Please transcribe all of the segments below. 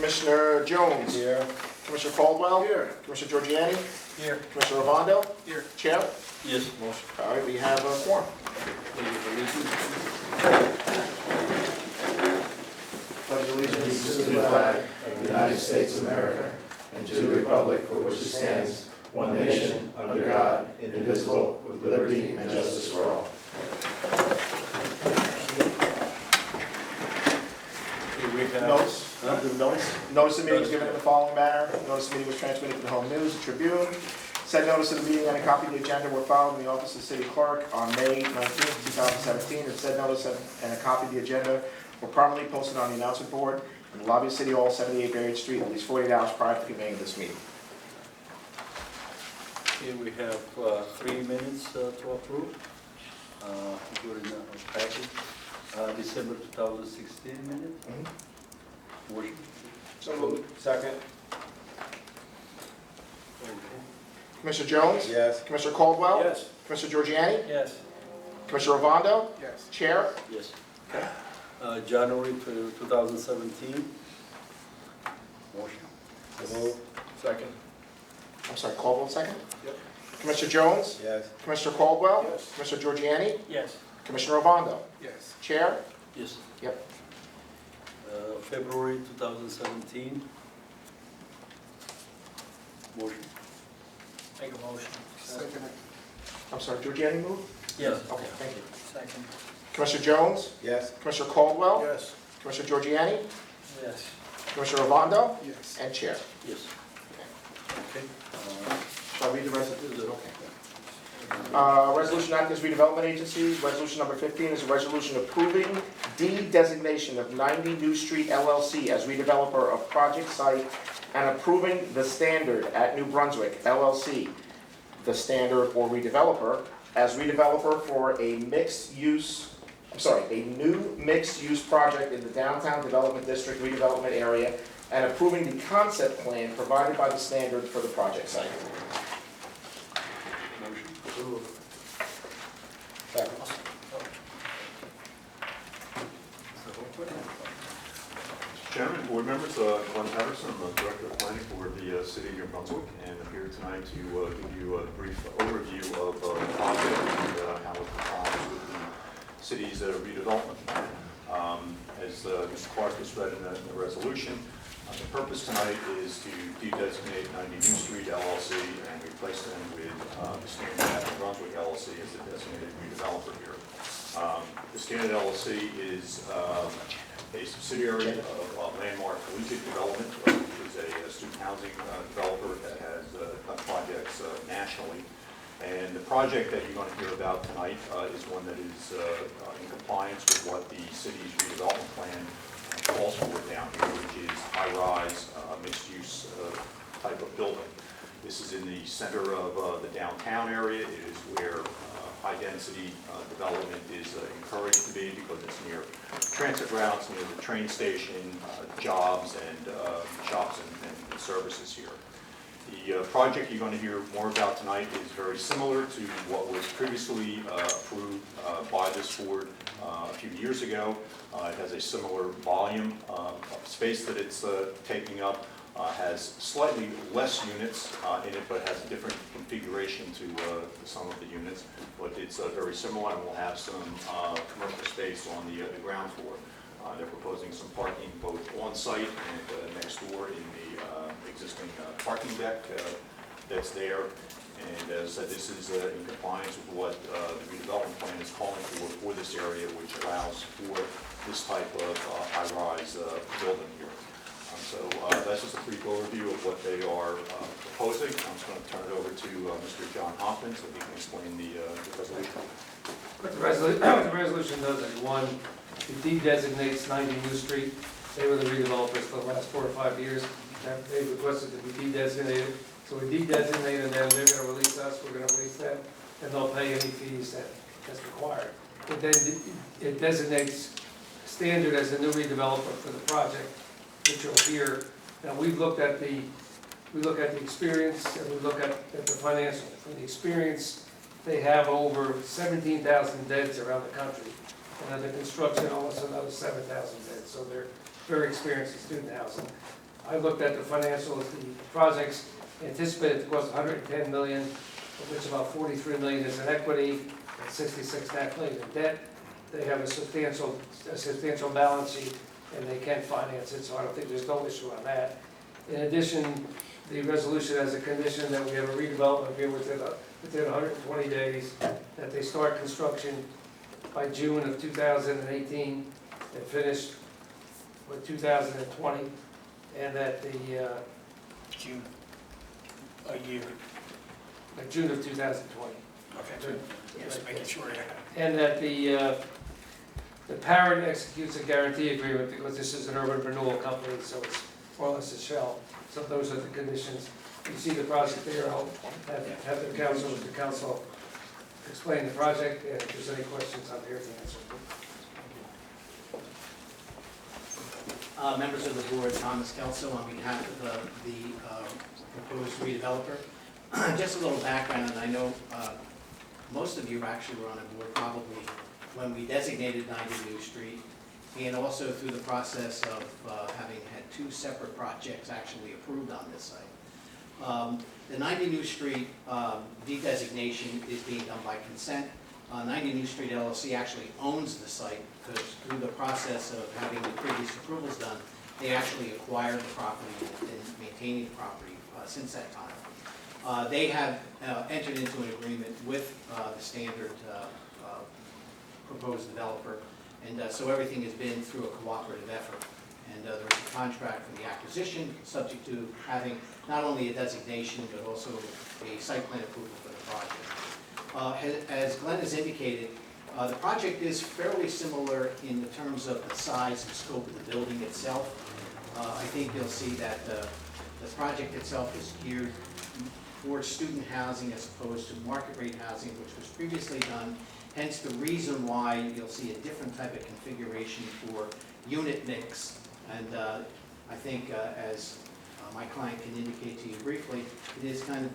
Commissioner Jones. Here. Commissioner Caldwell. Here. Commissioner Giorgiani. Here. Commissioner Robondo. Here. Chair. Yes. All right, we have a quorum. Pledge allegiance to the flag of the United States of America and to the republic for which it stands, one nation, under God, indivisible, with liberty and justice for all. Notice. Notice of meeting was given in the following manner. Notice of meeting was transmitted to the Home News, the Tribune. Said notice of the meeting and a copy of the agenda were filed in the office of the city clerk on May 19, 2017. And said notice and a copy of the agenda were properly posted on the announcement board in the lobby of City Hall, 78 Barrett Street, at least 48 hours prior to convening this meeting. Here we have 3 minutes to approve, including the package. December 2016 minutes. Motion. So moved. Second. Okay. Commissioner Jones? Yes. Commissioner Caldwell? Yes. Commissioner Giorgiani? Yes. Commissioner Robondo? Yes. Chair? Yes. January 2017. Motion. So moved. Second. I'm sorry, Caldwell second? Yep. Commissioner Jones? Yes. Commissioner Caldwell? Yes. Commissioner Giorgiani? Yes. Commissioner Robondo? Yes. Chair? Yes. Yep. February 2017. Motion. Make a motion. Second. I'm sorry, Giorgiani moved? Yes. Okay, thank you. Second. Commissioner Jones? Yes. Commissioner Caldwell? Yes. Commissioner Giorgiani? Yes. Commissioner Robondo? Yes. And Chair. Yes. Okay. Shall I read the resolution? Okay. Resolution acting as redevelopment agencies. Resolution number 15 is a resolution approving de-designation of 90 New Street LLC as redeveloper of project site and approving the Standard at New Brunswick LLC, the Standard or redeveloper, as redeveloper for a new mixed-use project in the downtown development district redevelopment area and approving the concept plan provided by the Standard for the project site. Motion. Second. Mr. Chairman, board members, Glenn Patterson, I'm the Director of Planning for the City of New Brunswick, and I'm here tonight to give you a brief overview of the project and how it complies with the city's redevelopment plan. As Mr. Clark has read in the resolution, the purpose tonight is to de-designate 90 New Street LLC and replace them with the Standard at New Brunswick LLC as the designated redeveloper here. The Standard LLC is a subsidiary of Landmark Collegiate Development, which is a student housing developer that has done projects nationally. And the project that you're going to hear about tonight is one that is in compliance with what the city's redevelopment plan calls for down here, which is high-rise, mixed-use type of building. This is in the center of the downtown area. It is where high-density development is encouraged to be because it's near transit routes, near the train station, jobs, and shops and services here. The project you're going to hear more about tonight is very similar to what was previously approved by this board a few years ago. It has a similar volume of space that it's taking up, has slightly less units in it, but has a different configuration to some of the units. But it's very similar, and we'll have some commercial space on the ground floor. They're proposing some parking both on-site and next door in the existing parking deck that's there. And as I said, this is in compliance with what the redevelopment plan is calling for this area, which allows for this type of high-rise building here. So that's just a brief overview of what they are proposing. I'm just going to turn it over to Mr. John Hoffman so he can explain the resolution. What the resolution does is, one, it de-designates 90 New Street. They were the redevelopers for the last 4 or 5 years. They requested to be de-designated. So we de-designated them, they're going to release us, we're going to release them, and they'll pay any fees that's required. But then it designates Standard as the new redeveloper for the project, which you'll hear. Now we look at the experience and we look at the financial. For the experience, they have over 17,000 beds around the country, and under construction almost another 7,000 beds. So they're very experienced in student housing. I looked at the financials, the project's anticipated to cost 110 million, of which about 43 million is in equity, and 66.5 million in debt. They have a substantial balance sheet, and they can finance it, so I don't think there's no issue on that. In addition, the resolution has a condition that we have a redevelopment agreement within 120 days, that they start construction by June of 2018 and finish with 2020, and that the, June, a year. like June of 2020. Okay, just making sure. And that the parent executes a guarantee agreement, because this is an urban renewal company, so it's more or less a shell. So those are the conditions. You see the project there, I'll have the council explain the project, and if there's any questions, I'm here to answer. Members of the board, Thomas Kelso on behalf of the proposed redeveloper. Just a little background, and I know most of you actually were on the board probably when we designated 90 New Street, and also through the process of having had two separate projects actually approved on this site. The 90 New Street de-designation is being done by consent. 90 New Street LLC actually owns the site, because through the process of having the previous approvals done, they actually acquired the property and been maintaining the property since that time. They have entered into an agreement with the standard proposed developer, and so everything has been through a cooperative effort. And there's a contract for the acquisition, subject to having not only a designation, but also a site plan approval for the project. As Glenn has indicated, the project is fairly similar in the terms of the size and scope of the building itself. I think you'll see that the project itself is geared towards student housing as opposed to market rate housing, which was previously done. Hence the reason why you'll see a different type of configuration for unit mix. And I think as my client can indicate to you briefly, it is kind of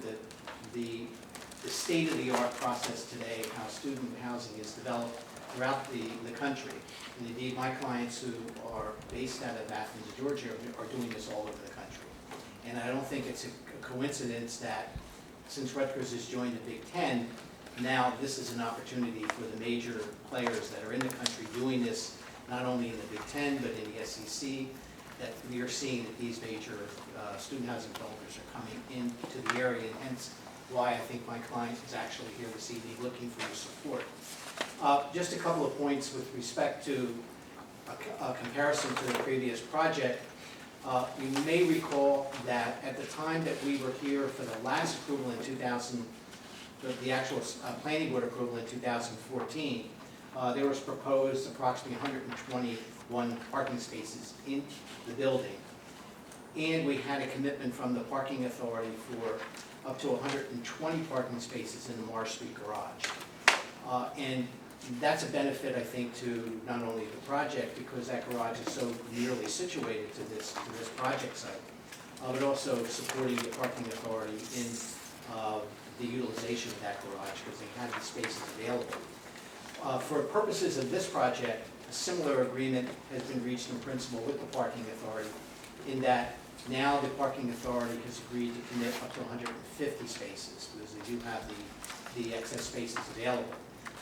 the state-of-the-art process today of how student housing is developed throughout the country. And indeed, my clients who are based out of Athens, Georgia, are doing this all over the country. And I don't think it's a coincidence that since Rutgers has joined the Big Ten, now this is an opportunity for the major players that are in the country doing this, not only in the Big Ten, but in the SEC, that we are seeing that these major student housing developers are coming into the area, and hence why I think my client is actually here this evening looking for your support. Just a couple of points with respect to a comparison to the previous project. You may recall that at the time that we were here for the last approval in 2000, the actual planning board approval in 2014, there was proposed approximately 121 parking spaces in the building. And we had a commitment from the parking authority for up to 120 parking spaces in the Marsh Street garage. And that's a benefit, I think, to not only the project, because that garage is so nearly situated to this project site, but also supporting the parking authority in the utilization of that garage, because they had the spaces available. For purposes of this project, a similar agreement has been reached in principle with the parking authority, in that now the parking authority has agreed to commit up to 150 spaces, because they do have the excess spaces available.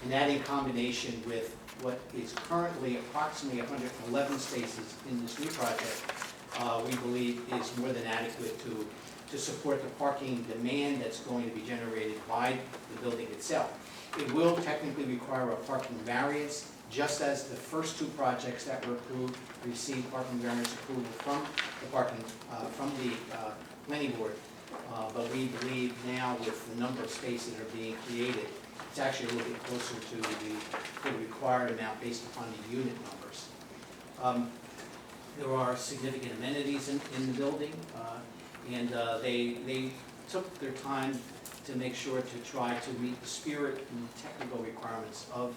And that in combination with what is currently approximately 111 spaces in this new project, we believe is more than adequate to support the parking demand that's going to be generated by the building itself. It will technically require a parking variance, just as the first two projects that were approved received parking variance approval from the planning board. But we believe now with the number of spaces that are being created, it's actually a little bit closer to the required amount based upon the unit numbers. There are significant amenities in the building, and they took their time to make sure to try to meet the spirit and technical requirements of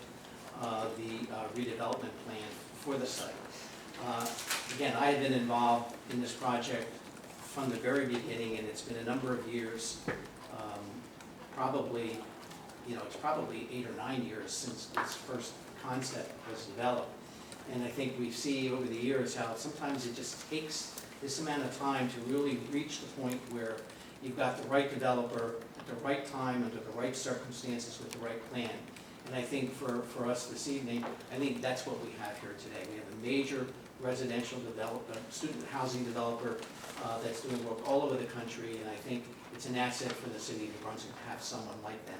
the redevelopment plan for the site. Again, I have been involved in this project from the very beginning, and it's been a number of years, probably, it's probably 8 or 9 years since this first concept was developed. And I think we see over the years how sometimes it just takes this amount of time to really reach the point where you've got the right developer at the right time, under the right circumstances, with the right plan. And I think for us this evening, I think that's what we have here today. We have a major residential developer, student housing developer that's doing work all over the country, and I think it's an asset for the city of New Brunswick to have someone like them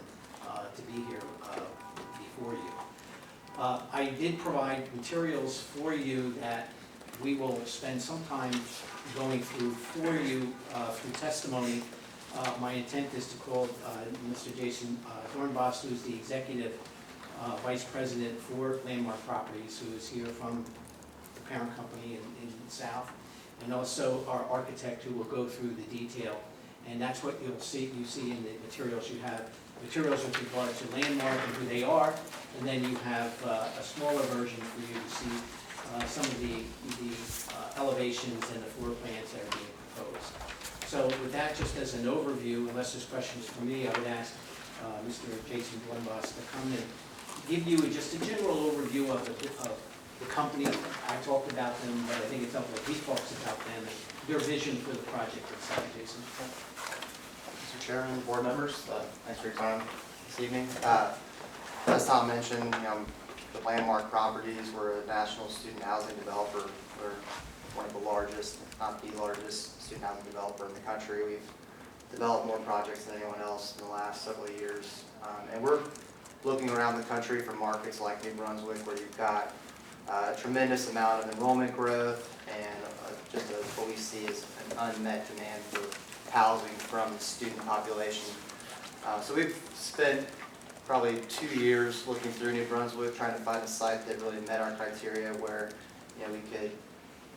to be here before you. I did provide materials for you that we will spend some time going through for you through testimony. My intent is to call Mr. Jason Dornbos, who's the Executive Vice President for Landmark Properties, who is here from the parent company in the South, and also our architect, who will go through the detail. And that's what you see in the materials you have. Materials with regard to Landmark and who they are, and then you have a smaller version for you to see some of the elevations and the floor plans that are being proposed. So with that, just as an overview, unless there's questions for me, I would ask Mr. Jason Dornbos to come and give you just a general overview of the company. I talked about them, but I think it's helpful if he talks about them and their vision for the project itself. Jason. Mr. Chairman, board members, thanks for your time this evening. As Tom mentioned, the Landmark Properties, we're a national student housing developer. We're one of the largest, if not the largest, student housing developer in the country. We've developed more projects than anyone else in the last several years. And we're looking around the country for markets like New Brunswick, where you've got a tremendous amount of enrollment growth and what we see as an unmet demand for housing from the student population. So we've spent probably 2 years looking through New Brunswick, trying to find a site that really met our criteria, where we could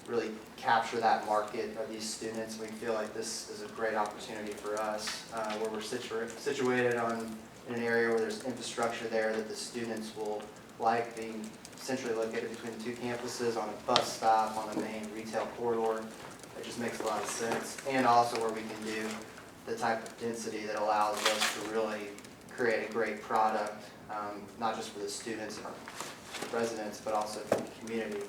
really capture that market of these students. We feel like this is a great opportunity for us, where we're situated in an area where there's infrastructure there that the students will like, being centrally located between the two campuses, on a bus stop, on the main retail corridor. It just makes a lot of sense. And also where we can do the type of density that allows us to really create a great product, not just for the students and our residents, but also for the community.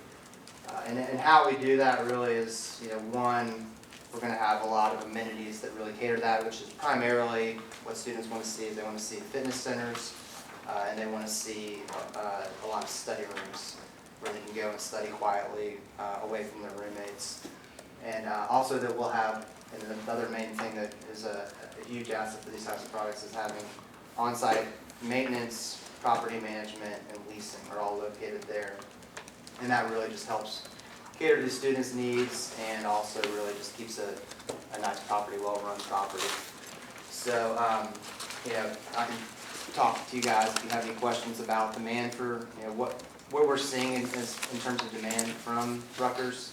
And how we do that really is, one, we're going to have a lot of amenities that really cater to that, which is primarily what students want to see. They want to see fitness centers, and they want to see a lot of study rooms where they can go and study quietly away from their roommates. And also that we'll have, and another main thing that is a huge asset for these types of products is having on-site maintenance, property management, and leasing are all located there. And that really just helps cater to the students' needs, and also really just keeps a nice property, well-run property. So, I can talk to you guys if you have any questions about demand for, what we're seeing in terms of demand from Rutgers,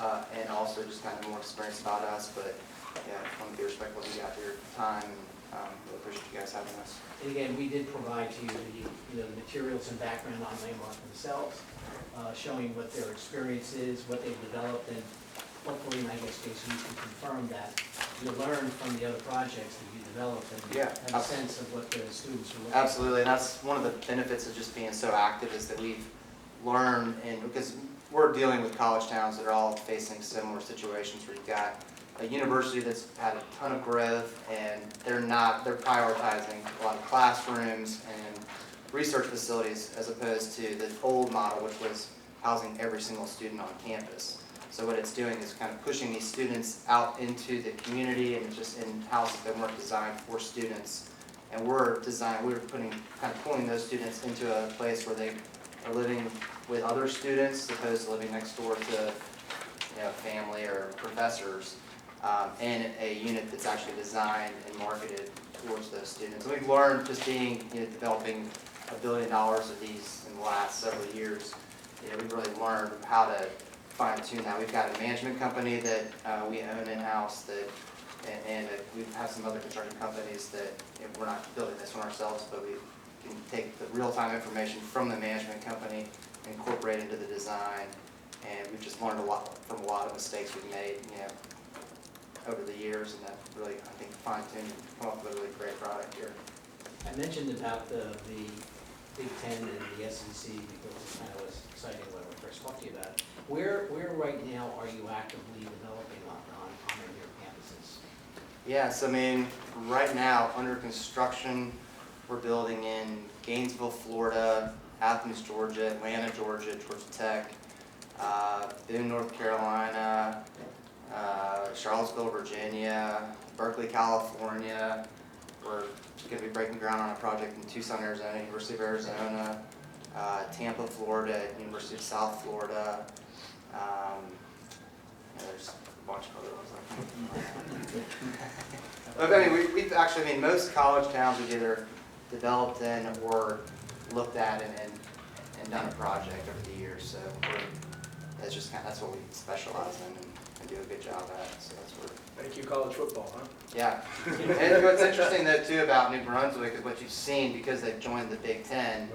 and also just kind of more experience about us. But I want to be respectful of you got your time, and really appreciate you guys having us. And again, we did provide to you the materials and background on Landmark themselves, showing what their experience is, what they've developed, and hopefully, and I guess, Jason, you can confirm that you learn from the other projects that you developed and have a sense of what the students are looking for. Absolutely, and that's one of the benefits of just being so active, is that we've learned, and because we're dealing with college towns that are all facing similar situations, where you've got a university that's had a ton of growth, and they're prioritizing a lot of classrooms and research facilities, as opposed to the old model, which was housing every single student on campus. So what it's doing is kind of pushing these students out into the community, and just in houses that weren't designed for students. And we're pulling those students into a place where they are living with other students, as opposed to living next door to family or professors, and a unit that's actually designed and marketed towards those students. And we've learned, just developing $1 billion of these in the last several years, we've really learned how to fine-tune that. We've got a management company that we own in-house, and we have some other construction companies that we're not building this one ourselves, but we can take the real-time information from the management company, incorporate into the design, and we've just learned a lot from a lot of mistakes we've made over the years, and that really, I think, fine-tuned and come up with a really great product here. I mentioned about the Big Ten and the SEC because it kind of was exciting when we first talked to you about it. Where right now are you actively developing on any of your campuses? Yes, I mean, right now, under construction, we're building in Gainesville, Florida, Athens, Georgia, Atlanta, Georgia, Georgia Tech, Boone, North Carolina, Charlottesville, Virginia, Berkeley, California. We're going to be breaking ground on a project in Tucson, Arizona, University of Arizona, Tampa, Florida, University of South Florida. There's a bunch of other ones. But I mean, we've actually, I mean, most college towns we've either developed in or looked at and done a project over the years. So that's just kind of, that's what we specialize in and do a good job at. So that's where. Thank you, college football, huh? Yeah. And what's interesting though too about New Brunswick is what you've seen because they've joined the Big Ten.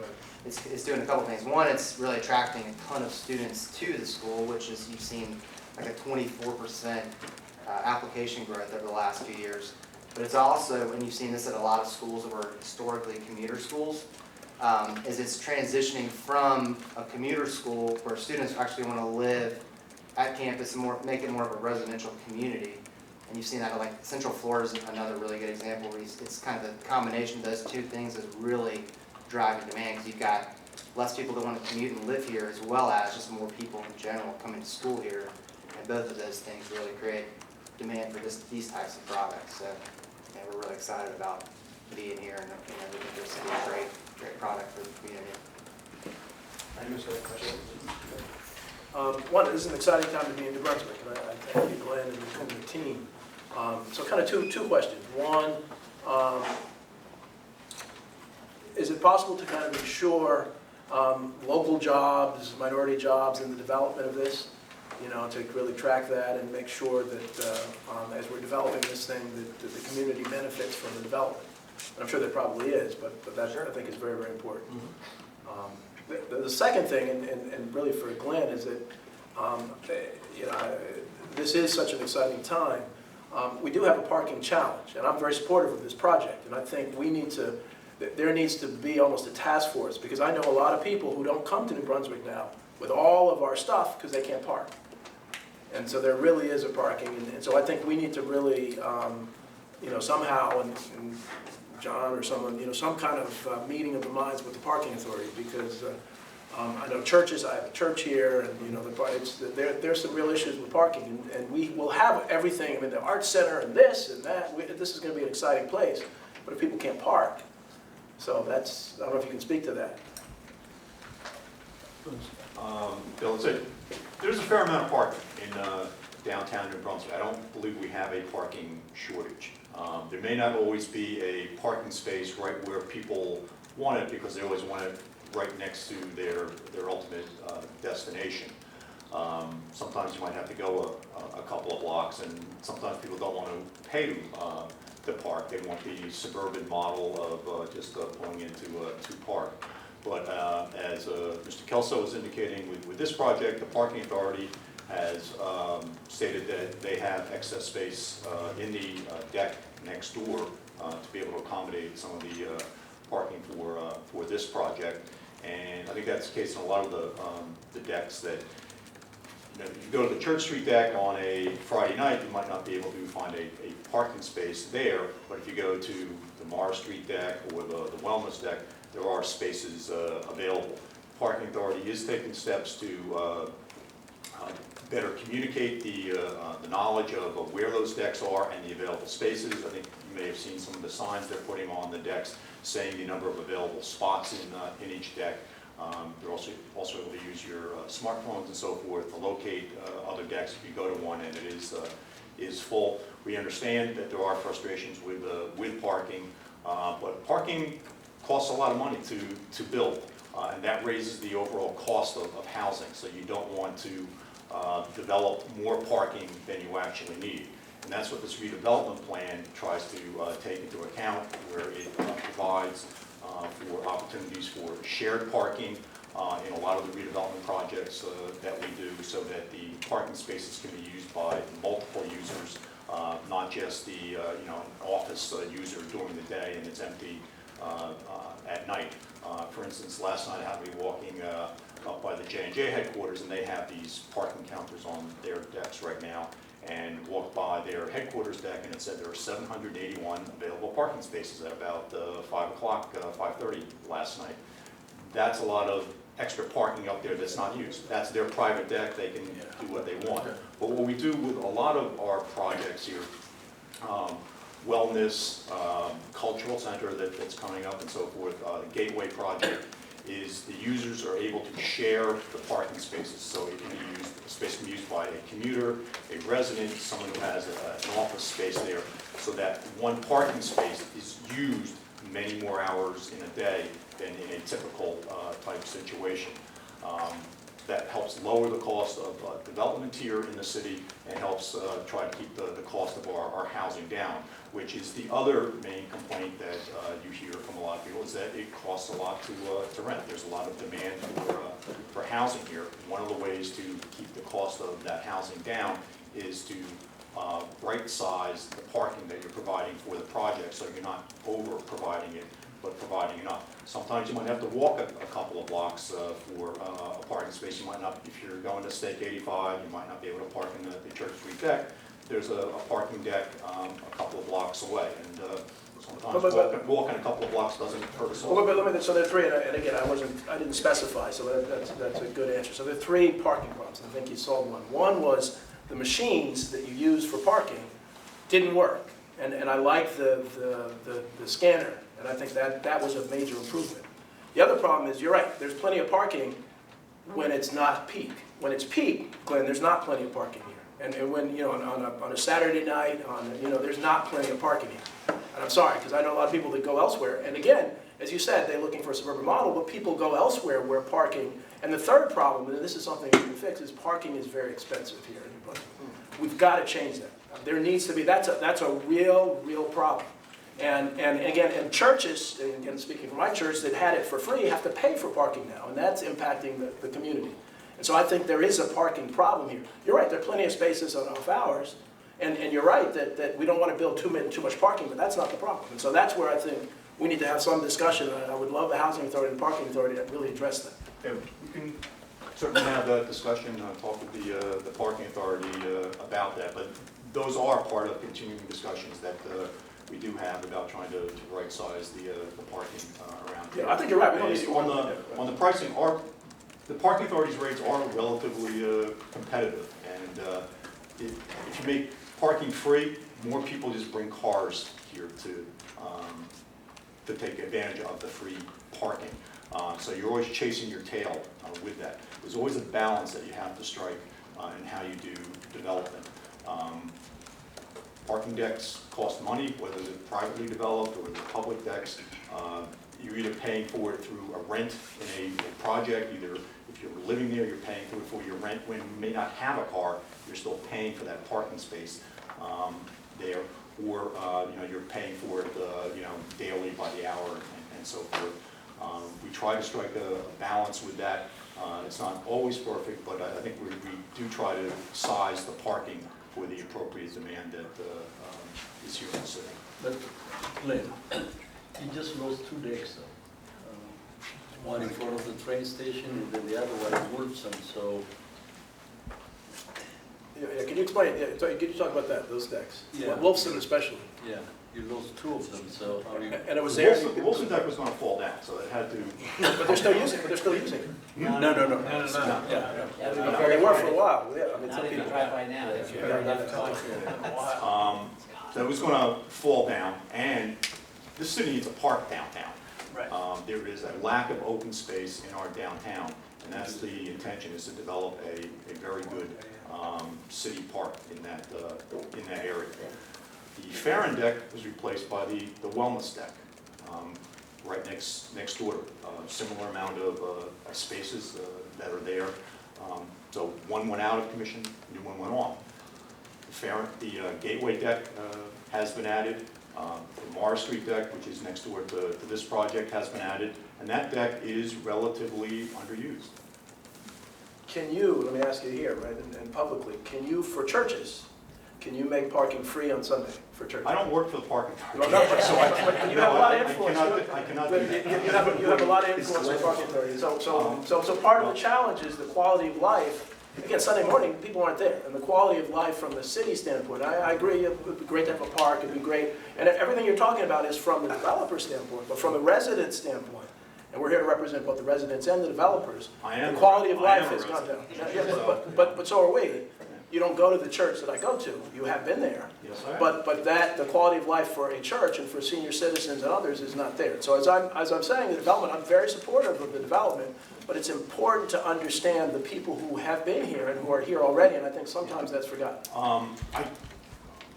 It's doing a couple things. One, it's really attracting a ton of students to the school, which is you've seen like a 24% application growth over the last few years. But it's also, and you've seen this at a lot of schools that were historically commuter schools, is it's transitioning from a commuter school where students actually want to live at campus and make it more of a residential community. And you've seen that, like Central Florida is another really good example where it's kind of the combination of those two things is really driving demand because you've got less people that want to commute and live here as well as just more people in general coming to school here. And both of those things really create demand for these types of products. So yeah, we're really excited about being here and we think this will be a great product for the community. One, this is an exciting time to be in New Brunswick, and I thank you, Glenn, and the team. So kind of two questions. One, is it possible to kind of ensure local jobs, minority jobs in the development of this? You know, to really track that and make sure that as we're developing this thing, that the community benefits from the development. And I'm sure there probably is, but that I think is very, very important. The second thing, and really for Glenn, is that you know, this is such an exciting time. We do have a parking challenge, and I'm very supportive of this project. And I think there needs to be almost a task force, because I know a lot of people who don't come to New Brunswick now with all of our stuff because they can't park. And so there really is a parking, and so I think we need to really, you know, somehow, and John or someone, you know, some kind of meeting of the minds with the parking authority, because I know churches, I have a church here, and you know, there's some real issues with parking, and we will have everything. I mean, the arts center and this and that. This is going to be an exciting place, but if people can't park, so that's, I don't know if you can speak to that. Bill, there's a fair amount of parking in downtown New Brunswick. I don't believe we have a parking shortage. There may not always be a parking space right where people want it because they always want it right next to their ultimate destination. Sometimes you might have to go a couple of blocks, and sometimes people don't want to pay to park. They want the suburban model of just pulling into to park. But as Mr. Kelso was indicating, with this project, the parking authority has stated that they have excess space in the deck next door to be able to accommodate some of the parking for this project. And I think that's the case in a lot of the decks that, you know, if you go to the Church Street deck on a Friday night, you might not be able to find a parking space there. But if you go to the Morris Street deck or the Wellness deck, there are spaces available. The Parking Authority is taking steps to better communicate the knowledge of where those decks are and the available spaces. I think you may have seen some of the signs they're putting on the decks saying the number of available spots in each deck. You're also able to use your smartphones and so forth to locate other decks if you go to one and it is full. We understand that there are frustrations with parking, but parking costs a lot of money to build, and that raises the overall cost of housing. So you don't want to develop more parking than you actually need. And that's what this redevelopment plan tries to take into account, where it provides for opportunities for shared parking in a lot of the redevelopment projects that we do, so that the parking spaces can be used by multiple users, not just the you know, office user during the day and it's empty at night. For instance, last night I happened to be walking up by the J&J headquarters, and they have these parking counters on their decks right now, and walked by their headquarters deck, and it said there are 781 available parking spaces at about 5 o'clock, 5:30 last night. That's a lot of extra parking up there that's not used. That's their private deck, they can do what they want. But what we do with a lot of our projects here, wellness, cultural center that's coming up and so forth, the Gateway project, is the users are able to share the parking spaces. So it can be used, the space can be used by a commuter, a resident, someone who has an office space there, so that one parking space is used many more hours in a day than in a typical type situation. That helps lower the cost of development here in the city and helps try to keep the cost of our housing down, which is the other main complaint that you hear from a lot of people, is that it costs a lot to rent. There's a lot of demand for housing here. One of the ways to keep the cost of that housing down is to right-size the parking that you're providing for the project, so you're not over-providing it, but providing enough. Sometimes you might have to walk a couple of blocks for a parking space. You might not, if you're going to Stake 85, you might not be able to park in the Church Street deck. There's a parking deck a couple of blocks away, and sometimes walking a couple of blocks doesn't hurt us all. Well, but let me, so there are three, and again, I didn't specify, so that's a good answer. So there are three parking problems. I think you solved one. One was the machines that you use for parking didn't work, and I like the scanner, and I think that was a major improvement. The other problem is, you're right, there's plenty of parking when it's not peak. When it's peak, Glenn, there's not plenty of parking here. And when, you know, on a Saturday night, there's not plenty of parking here. And I'm sorry, because I know a lot of people that go elsewhere. And again, as you said, they're looking for a suburban model, but people go elsewhere where parking. And the third problem, and this is something we can fix, is parking is very expensive here in New Brunswick. We've got to change that. There needs to be, that's a real problem. And again, and churches, and speaking for my church, that had it for free have to pay for parking now, and that's impacting the community. And so I think there is a parking problem here. You're right, there are plenty of spaces on off hours, and you're right that we don't want to build too much parking, but that's not the problem. And so that's where I think we need to have some discussion. I would love the Housing Authority and the Parking Authority to really address that. Yeah, we can certainly have that discussion, talk with the Parking Authority about that, but those are part of continuing discussions that we do have about trying to right-size the parking around here. Yeah, I think you're right. We don't need to on the pricing, the Parking Authority's rates are relatively competitive, and if you make parking free, more people just bring cars here to take advantage of the free parking. So you're always chasing your tail with that. There's always a balance that you have to strike in how you do development. Parking decks cost money, whether they're privately developed or they're public decks. You're either paying for it through a rent in a project, either if you're living there, you're paying for your rent. When you may not have a car, you're still paying for that parking space there, or you're paying for it daily by the hour and so forth. We try to strike a balance with that. It's not always perfect, but I think we do try to size the parking for the appropriate demand that is here in the city. But, Glenn, you just lost two decks, though. One in front of the train station, and then the other one in Wolfson, so... Yeah, can you explain? Yeah, can you talk about that, those decks? Yeah. Wolfson especially. Yeah, you lost two of them, so how do you... And it was there. The Wilson deck was going to fall down, so it had to. But they're still using it. No. Yeah. They were for a while. Yeah, I mean, Not some if you people. drive by now, that's your So it was going to fall down, and this city needs a park downtown. Right. There is a lack of open space in our downtown, and that's the intention, is to develop a very good city park in that area. The Farron deck was replaced by the wellness deck, right next door. Similar amount of spaces that are there. So one went out of commission, new one went on. The Gateway deck has been added. The Morris Street deck, which is next door to this project, has been added, and that deck is relatively underused. Can you, let me ask you here, right, and publicly, can you, for churches, can you make parking free on Sunday for church? I don't work for the parking No, authority. no, but so but you have a lot of influence. I cannot do that. You have a lot of influence with parking authority. So part of the challenge is the quality of life. Again, Sunday morning, people aren't there, and the quality of life from the city standpoint, I agree, it would be great to have a park, it'd be great, and everything you're talking about is from the developer standpoint, but from the resident standpoint, and we're here to represent both the residents and the developers, the quality of life has gone down. Yeah, but so are we. You don't go to the church that I go to, you have been there. Yes, I am. But the quality of life for a church and for senior citizens and others is not there. So as I'm saying, the development, I'm very supportive of the development, but it's important to understand the people who have been here and who are here already, and I think sometimes that's forgotten.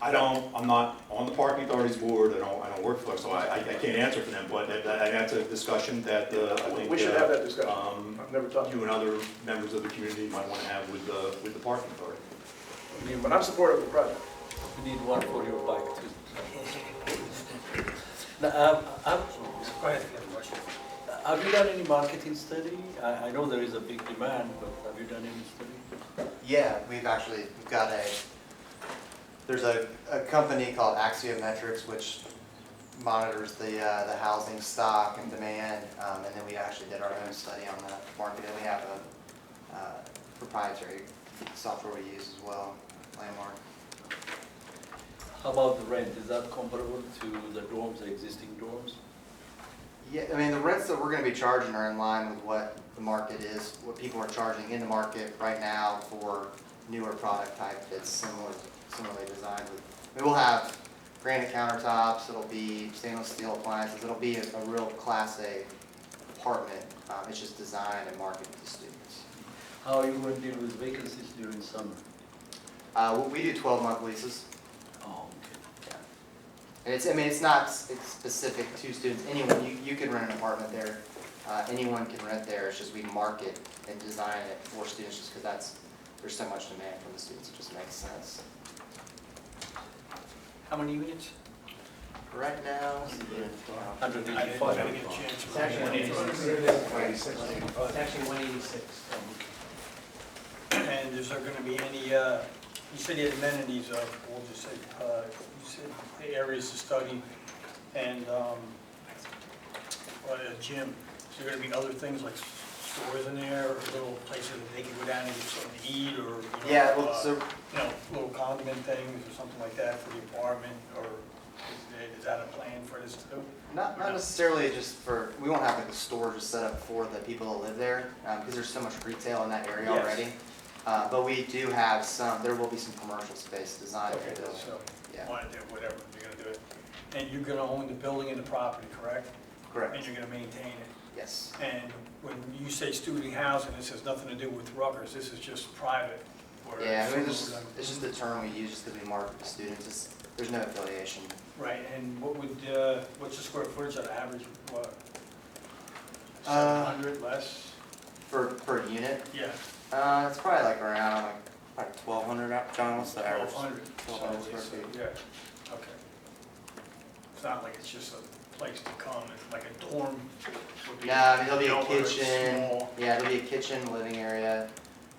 I'm not on the parking authority's board, I don't work for them, so I can't answer for them, but that's a discussion that I think. We should have that discussion. I've never talked to You and other members of the community might want to have with the parking authority. but I'm supportive of the project. You need one for your bike too. Now, Go ahead, if you have a question. have you done any marketing study? I know there is a big demand, but have you done any study? Yeah, we've got there's a company called Axiometrics, which monitors the housing stock and demand, and then we actually did our own study on the market, and we have a proprietary software we use as well, Landmark. How about the rent? Is that comparable to the dorms, the existing dorms? Yeah, I mean, the rents that we're going to be charging are in line with what the market is, what people are charging in the market right now for newer product type that's similarly designed. We'll have granite countertops, it'll be stainless steel appliances, it'll be a real Class A apartment. It's just designed and marketed to students. How are you going to deal with vacancies during summer? We do 12-month leases. Oh, okay. And it's not specific to students. Anyone, you can rent an apartment there. Anyone can rent there. It's just we market and design it for students just because there's so much demand from the students. It just makes sense. How many units? Right now, I didn't get a chance. It's actually 186. It's actually 186. And is there going to be any, you said you had amenities, we'll just say, you said the areas to study and a gym. Is there going to be other things like stores in there, or little places that they can go down and get something to eat, or yeah, well, so little condiment things or something like that for the apartment, or is that a plan for this too? not necessarily just for, we won't have like a store just set up for the people that live there because there's so much retail in that area already. But we do have there will be some commercial space designed for the building. So, Yeah. want to do whatever, you're going to do it. And you're going to own the building and the property, correct? Correct. And you're going to maintain it. Yes. And when you say student housing, this has nothing to do with Rutgers, this is just private? or Yeah, I mean, some of them. it's just the term we use just because we market to students. There's no affiliation. Right, and what's the square footage on average, what? Uh, 700, less? Per unit? Yeah, It's probably like around like 1,200. John, what's the average? 1,200. 1,200 square So, feet. yeah, okay. It's not like it's just a place to come, it's like a dorm would be. No, I mean, there'll be you know, a where it's kitchen. small. Yeah, there'll be a kitchen, living area.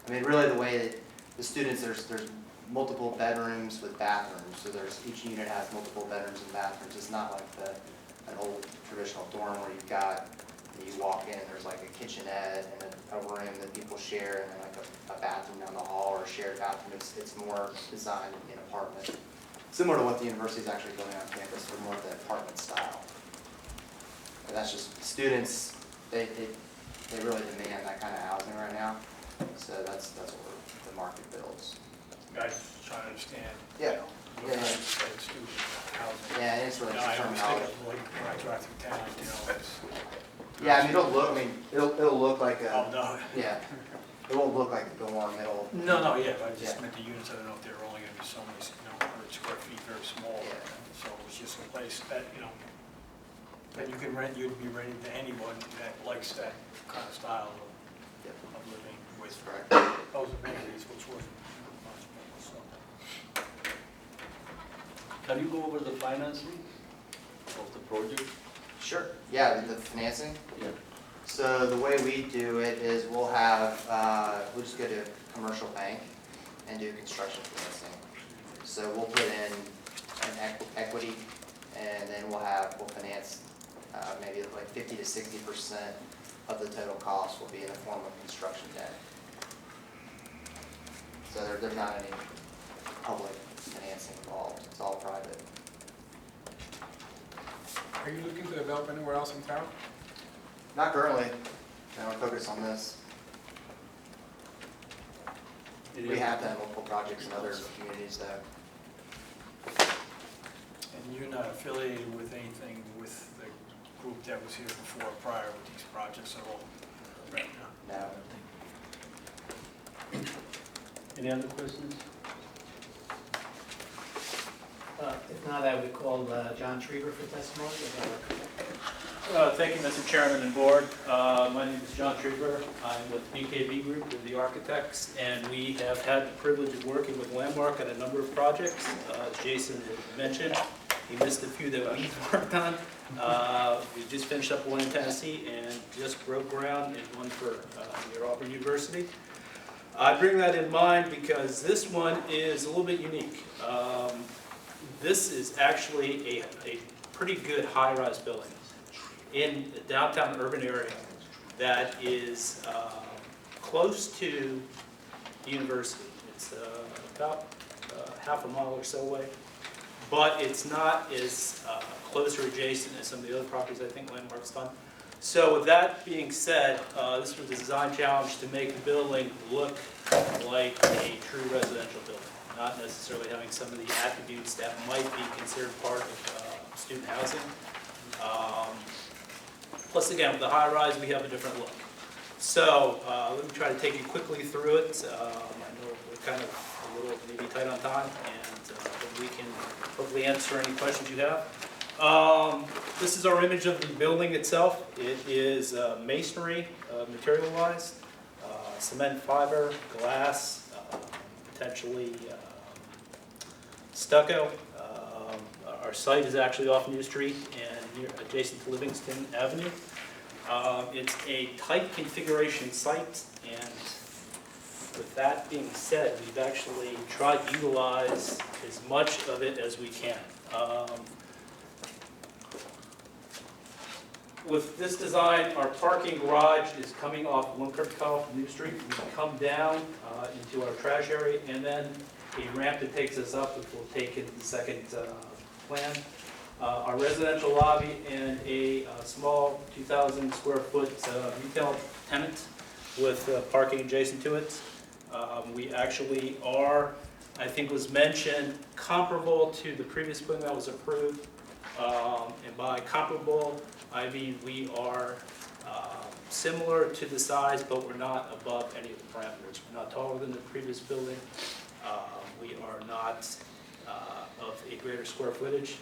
I mean, really the way that the students, there's multiple bedrooms with bathrooms. So each unit has multiple bedrooms and bathrooms. It's not like an old traditional dorm where you've got, you walk in, there's like a kitchenette and a room that people share, and then like a bathroom down the hall or a shared bathroom. It's more designed to be an apartment. Similar to what the university is actually doing on campus, but more of the apartment style. And that's just students, they really demand that kind of housing right now. So that's what the market builds. Guys, trying to understand. Yeah. What Yeah. kind of student housing. Yeah, and it's really No, just I always terminology. think of like when I drive through town, it's. Yeah, I mean, it'll look like Oh, a, no. yeah. It won't look like a dorm, No, yeah, but I just Yeah. meant the units, I don't know if they were only gonna be so many, 100 square feet, very small. Yeah. So it's just a place that, that you can rent, you'd be renting to anyone that likes that kind of style Yep. of living with Correct. those amenities, which wasn't much, so. Can you go over the financing of the project? Sure. Yeah, the financing. Yeah. So the way we do it is we'll just go to a commercial bank and do construction financing. So we'll put in an equity, and then we'll finance maybe like 50 to 60% of the total cost will be in the form of construction debt. So there's not any public financing involved, it's all private. Are you looking to develop anywhere else in town? Not currently, no, we're focused on this. We have done multiple projects in other communities though. And you're not affiliated with anything with the group that was here before, prior with these projects at all? Right now? No. Any other questions? If not, I would call John Trieber for testimony. Thank you, Mr. Chairman and Board. My name is John Trieber. I'm with BKB Group, with the architects, and we have had the privilege of working with Landmark on a number of projects. As Jason had mentioned, he missed a few that we've worked on. We just finished up one in Tennessee and just broke ground in one for near Auburn University. I bring that in mind because this one is a little bit unique. This is actually a pretty good high-rise building in the downtown urban area that is close to the university. It's about half a mile or so away, but it's not as close or adjacent as some of the other properties I think Landmark's done. So with that being said, this was a design challenge to make the building look like a true residential building, not necessarily having some of the attributes that might be considered part of student housing. Plus, again, with the high rise, we have a different look. So let me try to take you quickly through it. I know we're kind of a little maybe tight on time, and we can hopefully answer any questions you have. This is our image of the building itself. It is masonry material-wise, cement fiber, glass, potentially stucco. Our site is actually off New Street and near, adjacent to Livingston Avenue. It's a tight configuration site, and with that being said, we've actually tried to utilize as much of it as we can. With this design, our parking garage is coming off Lunkertau, New Street. We come down into our trash area, and then a ramp that takes us up, which we'll take in the second plan. Our residential lobby and a small 2,000 square foot retail tenant with parking adjacent to it. We actually are, I think was mentioned, comparable to the previous building that was approved. And by comparable, I mean we are similar to the size, but we're not above any of the parameters. We're not taller than the previous building. We are not of a greater square footage.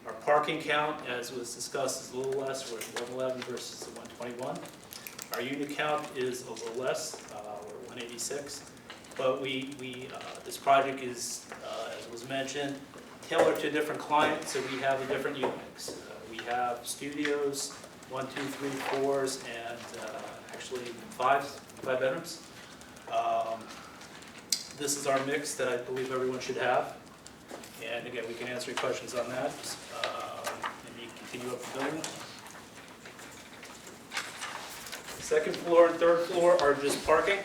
Our parking count, as was discussed, is a little less. We're at 111 versus the 121. Our unit count is a little less. We're 186. But this project is, as was mentioned, tailored to a different client, so we have a different unit mix. We have studios, 1, 2, 3, 4s, and actually five bedrooms. This is our mix that I believe everyone should have. And again, we can answer your questions on that. Maybe continue up the building. Second floor and third floor are just parking.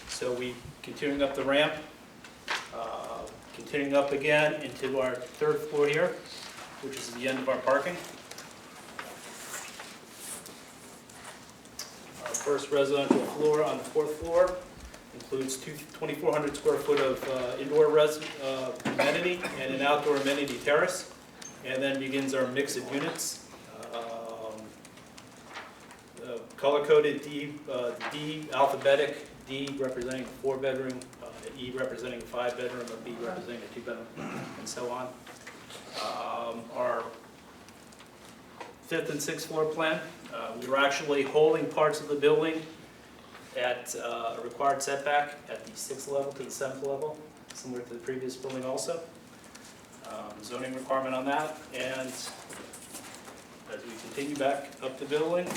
So we continuing up the ramp, continuing up again into our third floor here, which is the end of our parking. Our first residential floor on the fourth floor includes 2,400 square foot of indoor amenity and an outdoor amenity terrace, and then begins our mix of units. Color-coded D alphabetic, D representing a 4-bedroom, E representing a 5-bedroom, a B representing a 2-bedroom, and so on. Our 5th and 6th floor plan, we were actually holding parts of the building at a required setback at the 6th level to the 7th level, similar to the previous building also. Zoning requirement on that, and as we continue back up the building,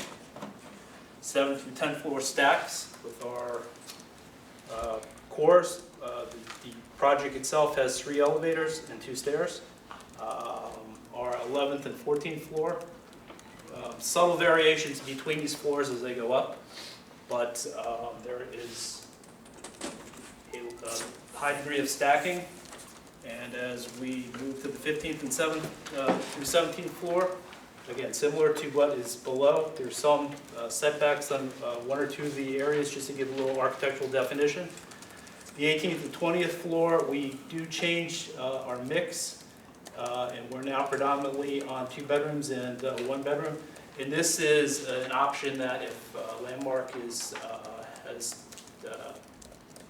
7th through 10th floor stacks with our cores. The project itself has 3 elevators and 2 stairs. Our 11th and 14th floor. Subtle variations between these floors as they go up, but there is a high degree of stacking. And as we move to the 15th and 7th through 17th floor, again, similar to what is below, there's some setbacks on 1 or 2 of the areas just to give a little architectural definition. The 18th and 20th floor, we do change our mix, and we're now predominantly on 2 bedrooms and 1 bedroom. And this is an option that if Landmark is as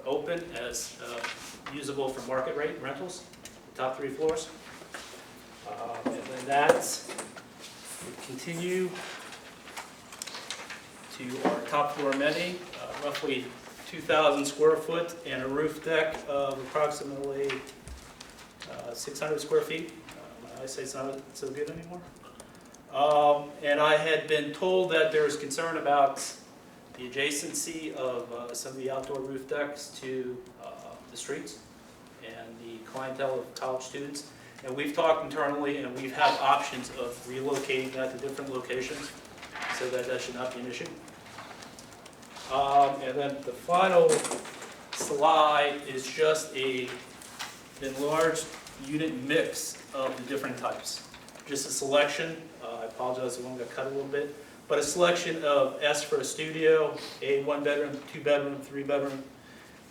open as usable for market rate rentals, the top 3 floors. And then that's, we continue to our top floor amenity, roughly 2,000 square foot and a roof deck of approximately 600 square feet. I say it's not so good anymore. And I had been told that there's concern about the adjacency of some of the outdoor roof decks to the streets and the clientele of college students. And we've talked internally, and we've had options of relocating that to different locations, so that should not be an issue. And then the final slide is just a enlarged unit mix of the different types. Just a selection, I apologize, the one got cut a little bit, but a selection of S for a studio, a 1 bedroom, 2 bedroom, 3 bedroom,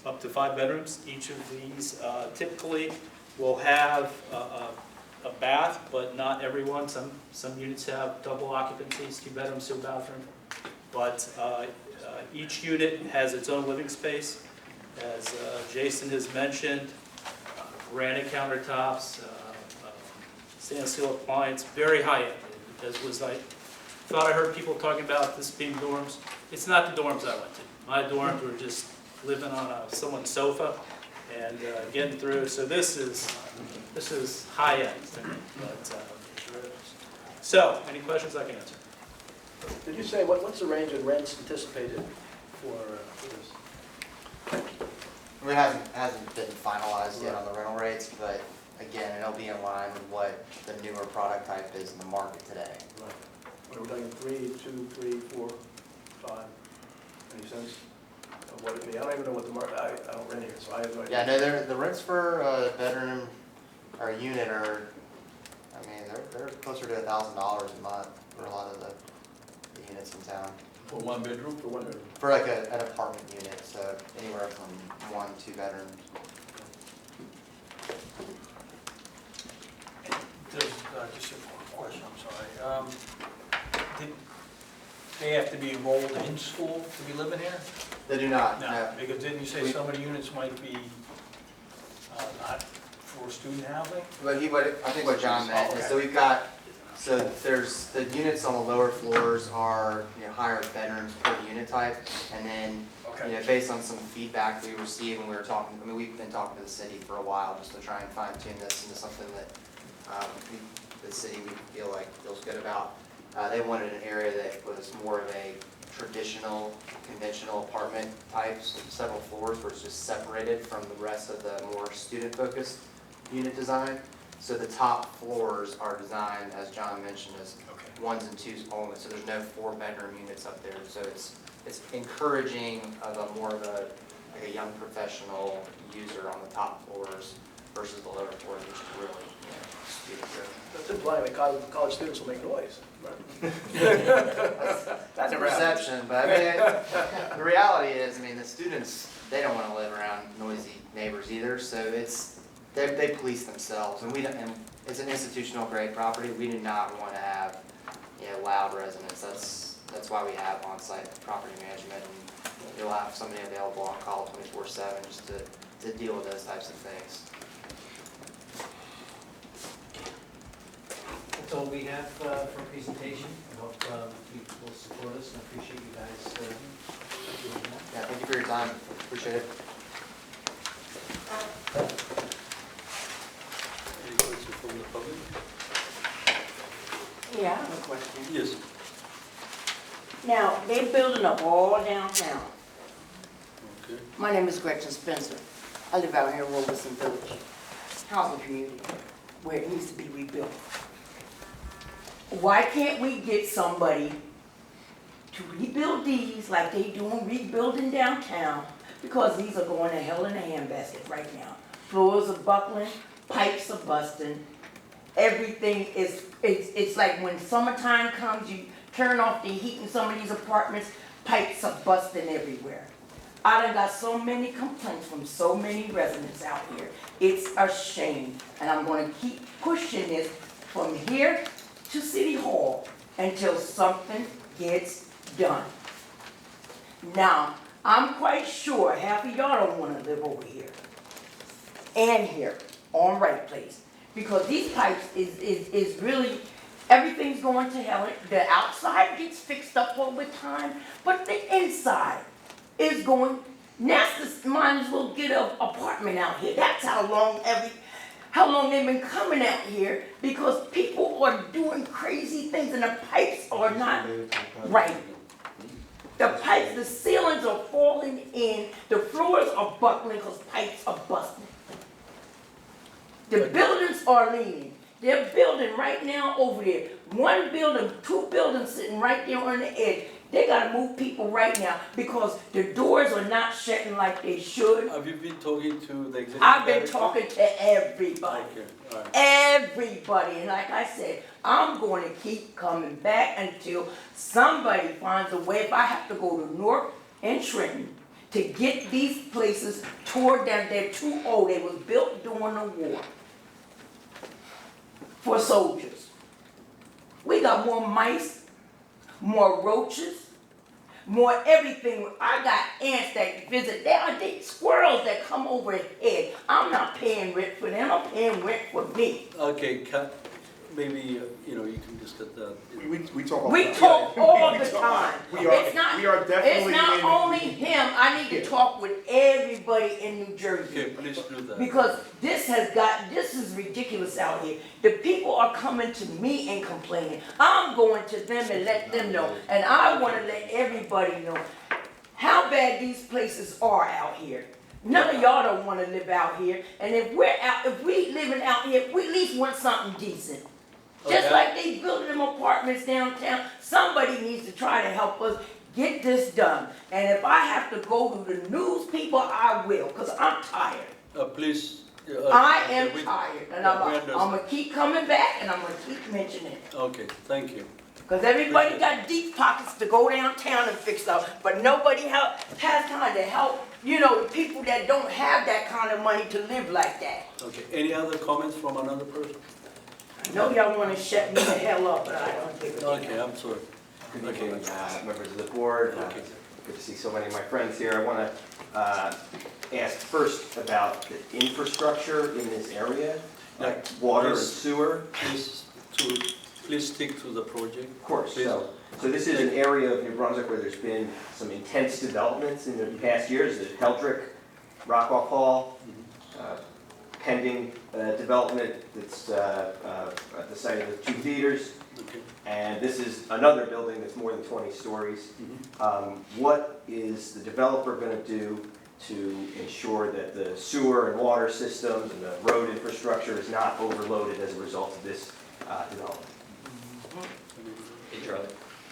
up to 5 bedrooms. Each of these typically will have a bath, but not everyone. Some units have double occupancies, 2 bedrooms, 2 bathroom. But each unit has its own living space. As Jason has mentioned, granite countertops, stainless steel appliance, very high end. As was I thought I heard people talking about this being dorms. It's not the dorms I went to. My dorms were just living on someone's sofa and getting through. So this is high end. But, so, any questions I can answer? Did you say, what's the range of rents anticipated for this? It hasn't been finalized yet on the rental rates, but again, it'll be in line with what the newer product type is in the market today. Right. What are we talking, 3, 2, 3, 4, 5? Any sense of what it be? I don't even know what the market, I don't rent here, so I have no idea. Yeah, no, the rents for a bedroom or a unit are, I mean, they're closer to $1,000 a month for a lot of the units in town. For 1 bedroom? For 1 bedroom. For like an apartment unit, so anywhere from 1 to 2 bedrooms. Does, just a question, I'm sorry. Did they have to be enrolled in school to be living here? They do not, no. Because didn't you say some of the units might be not for student housing? But I think what John meant is, so we've got, so there's, the units on the lower floors are, higher bedrooms per unit type, and then, based on some feedback we received when we were talking, I mean, we've been talking to the city for a while just to try and fine tune this into something that the city we feel like feels good about. They wanted an area that was more of a traditional, conventional apartment types, several floors where it's just separated from the rest of the more student-focused unit design. So the top floors are designed, as John mentioned, as 1s and 2s only. So there's no 4-bedroom units up there. So it's encouraging of a more of a like a young professional user on the top floors versus the lower floors, which is really student-driven. That's implying that college students will make noise, right? That's a perception, but I mean, the reality is, I mean, the students, they don't want to live around noisy neighbors either, so they police themselves, and and it's an institutional grade property. We do not want to have loud residents. That's why we have on-site property management, and you'll have somebody available on call 24/7 just to deal with those types of things. That's all we have for presentation. I hope you will support us and appreciate you guys doing that. Yeah, thank you for your time. Appreciate it. Any questions from the public? Yeah, I have a question. Yes. Now, they're building up all downtown. Okay. My name is Gretchen Spencer. I live out here in Robeson Village, housing community, where it needs to be rebuilt. Why can't we get somebody to rebuild these like they doing rebuilding downtown? Because these are going to hell in a handbasket right now. Floors are buckling, pipes are busting. Everything is, it's like when summertime comes, you turn off the heat in some of these apartments, pipes are busting everywhere. I done got so many complaints from so many residents out here. It's a shame, and I'm gonna keep pushing this from here to City Hall until something gets done. Now, I'm quite sure half of y'all don't wanna live over here and here on Wright Place, because these pipes is really, everything's going to hell. The outside gets fixed up all the time, but the inside is going, NASA might as well get an apartment out here. That's how long they've been coming out here, because people are doing crazy things and the pipes are not right. The pipes, the ceilings are falling in, the floors are buckling because pipes are busting. The buildings are leaning. They're building right now over there. One building, two buildings sitting right there on the edge. They gotta move people right now because the doors are not shutting like they should. Have you been talking to the executive I've been director? talking to everybody. Okay, all right. Everybody, and like I said, I'm going to keep coming back until somebody finds a way. If I have to go to Newark and Trenton to get these places tore down, they're too old. They was built during the war for soldiers. We got more mice, more roaches, more everything. I got ants that visit. There are these squirrels that come over ahead. I'm not paying rent for them. I'm paying rent for me. Okay, maybe, you can discuss that. We talk all We the time. talk all the time. We are definitely It's not in- only him. I need to talk with everybody in New Jersey. Okay, please do that. Because this is ridiculous out here. The people are coming to me and complaining. I'm going to them and let them know. And I want to let everybody know how bad these places are out here. None of y'all don't want to live out here. And if we living out here, we at least want something decent. Just Okay. like they building them apartments downtown, somebody needs to try to help us get this done. And if I have to go to the news people, I will, because I'm tired. Please. I am tired, and we I'm understand. gonna keep coming back, and I'm gonna keep mentioning it. Okay, thank you. Because everybody got deep pockets to go downtown and fix up, but nobody has time to help, people that don't have that kind of money to live like that. Okay, any other comments from another person? I know y'all wanna shut me the hell up, but I don't give a damn. Okay, I'm sorry. Good evening, members of the board. Good to see so many of my friends here. I want to ask first about the infrastructure in this area, like water and sewer. Please stick to the project. Of course. Please. So this is an area of New Brunswick where there's been some intense developments in the past years. The Heldrick, Rockoff Hall, pending development that's at the site of the two theaters. Okay. And this is another building that's more than 20 stories. What is the developer going to do to ensure that the sewer and water systems and the road infrastructure is not overloaded as a result of this development? Hey Charlie.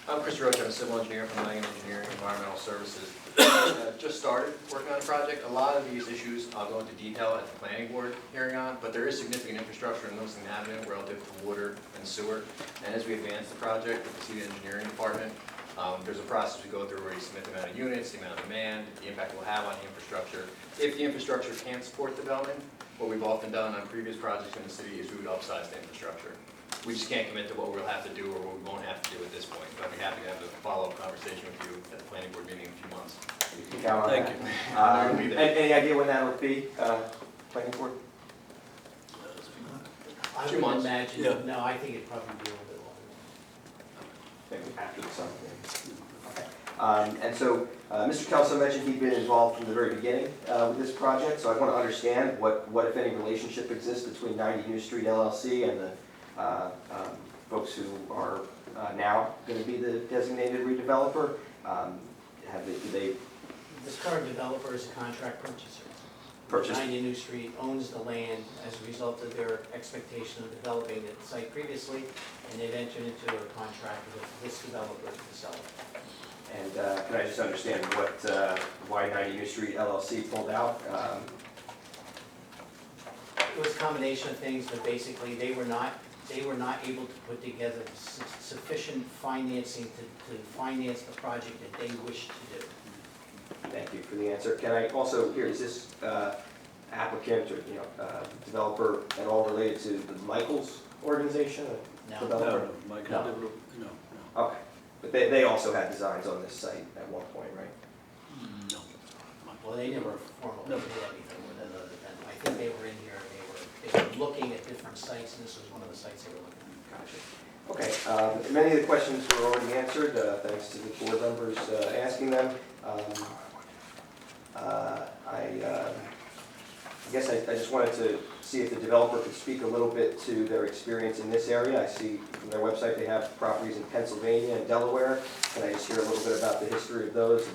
I'm Chris Roach, I'm a civil engineer from Langen Engineering Environmental Services. Just started working on the project. A lot of these issues I'll go into detail at the planning board hearing on, but there is significant infrastructure in Livingston Avenue relative to water and sewer. And as we advance the project with the city engineering department, there's a process we go through where you submit the amount of units, the amount of demand, the impact it will have on the infrastructure. If the infrastructure can't support development, what we've often done on previous projects in the city is we would upsize the infrastructure. We just can't commit to what we'll have to do or what we won't have to do at this point. But I'd be happy to have a follow-up conversation with you at the planning board meeting in a few months. You can count on Thank that. you. We'll be there. Any idea when that'll be, planning board? I 2 would months. imagine, Yeah. no, I think it'd probably be a little bit longer. Maybe after the summer. Okay. And so, Mr. Kelso mentioned he'd been involved from the very beginning with this project, so I want to understand what if any relationship exists between 90 New Street LLC and the folks who are now going to be the designated redeveloper. Do they? This current developer is a contract purchaser. Purchased. 90 New Street owns the land as a result of their expectation of developing the site previously, and they've entered into a contract with this developer to sell it. And can I just understand why 90 New Street LLC pulled out? It was a combination of things, but basically they were not able to put together sufficient financing to finance the project that they wished to do. Thank you for the answer. Can I also hear, is this applicant or, developer at all related to the Michaels organization? No. Developer? Michael, No. no. Okay, but they also had designs on this site at one point, right? No. Well, they never formally No. did anything with it other than, I think they were in here, they were looking at different sites, and this was one of the sites they were looking at. Gotcha. Okay, many of the questions were already answered, thanks to the board members asking them. I guess I just wanted to see if the developer could speak a little bit to their experience in this area. I see from their website they have properties in Pennsylvania and Delaware. Can I just hear a little bit about the history of those?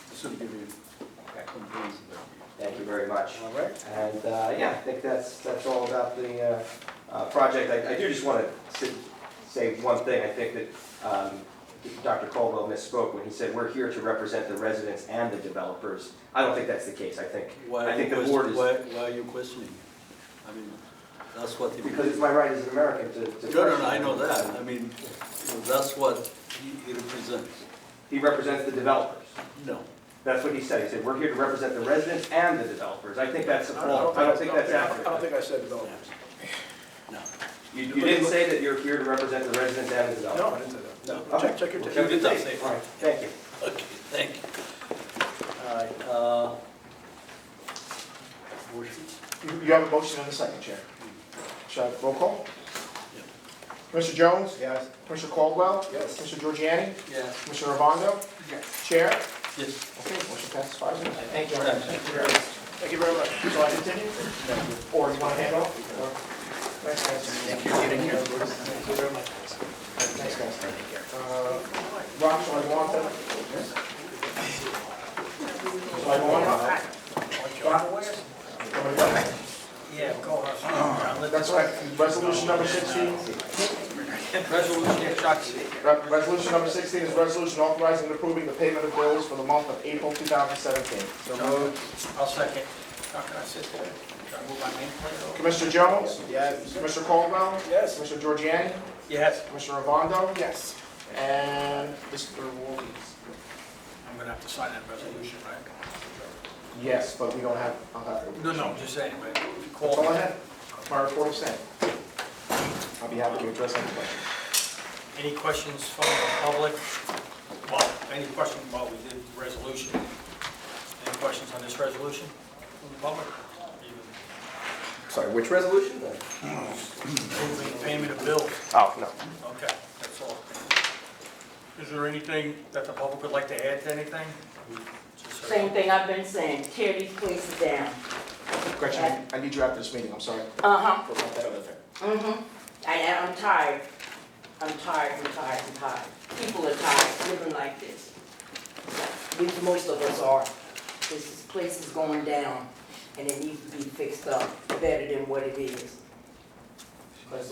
This will give you a comprehensive idea. Thank you very much. All right. And yeah, I think that's all about the project. I do just want to say one thing. I think that Dr. Caldwell misspoke when he said we're here to represent the residents and the developers. I don't think that's the case. I think the board is... Why are you questioning? I mean, that's what... Because it's my right as an American to No, I know that. I mean, that's what he represents. He represents the developers. No. That's what he said. He said, we're here to represent the residents and the developers. I think that's a fault. I don't think that's accurate. I don't think I said developers. No. You didn't say that you're here to represent the residents and the No, I developers? didn't say that. No. Okay. Check your Well, tape. check the did not tape. say it. All right, thank you. Okay, thank you. All right, motion? You have a motion and a second, Chair. Shall I roll call? Mr. Jones? Yes. Mr. Caldwell? Yes. Mr. Giorgiani? Yes. Mr. Ravando? Yes. Chair? Yes. Okay, motion passes 5-0. Thank you very much. Thank you very much. So I continue? Or you want to hand off? Or- Thanks, guys. Thank you for getting here. Thank you very much. Thanks, guys. Rob, shall I go on to? Shall I go on? Rob? Yeah, go on. That's right. Resolution number 16. Resolution number 16 is a resolution authorizing and approving the payment of bills for the month of April 2017. So moved. I'll second. How can I sit there? Should I move my name plate? Commissioner Jones? Yes. Mr. Caldwell? Yes. Mr. Giorgiani? Yes. Mr. Ravando? Yes. And Mr. Walters? I'm gonna have to sign that resolution, right? Yes, but we don't have, I'll have. No, I'm just saying, right? That's all I had. My report is sent. I'll be happy to address any questions. Any questions from the public? Well, any questions while we did the resolution? Any questions on this resolution from the public? Sorry, which resolution? Approving payment of bills. Oh, no. Okay, that's all. Is there anything that the public would like to add to anything? Same thing I've been saying, tear these places down. Gretchen, I need you after this meeting, I'm sorry. Uh-huh, About that other thing. and I'm tired. I'm tired. People are tired living like this. At least most of us are. This place is going down, and it needs to be fixed up better than what it is. Because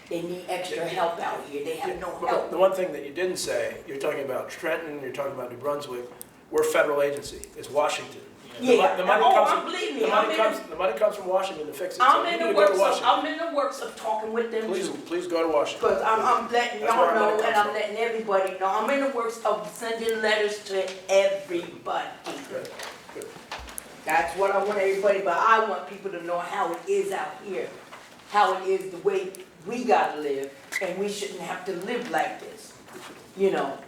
they need extra help out here. They have no help. The one thing that you didn't say, you're talking about Trenton, you're talking about New Brunswick, we're a federal agency, it's Washington. Yeah, The money comes from- believe me, the money comes from Washington to fix it, so I'm you in need the to go to works. Washington. I'm in the works of talking with them Please, too. please go to Washington. Because I'm letting That's y'all where our money know, comes and I'm from. letting everybody know. I'm in the works of sending letters to everybody. Good, good. That's what I want everybody, but I want people to know how it is out here. How it is the way we gotta live, and we shouldn't have to live like this, you know.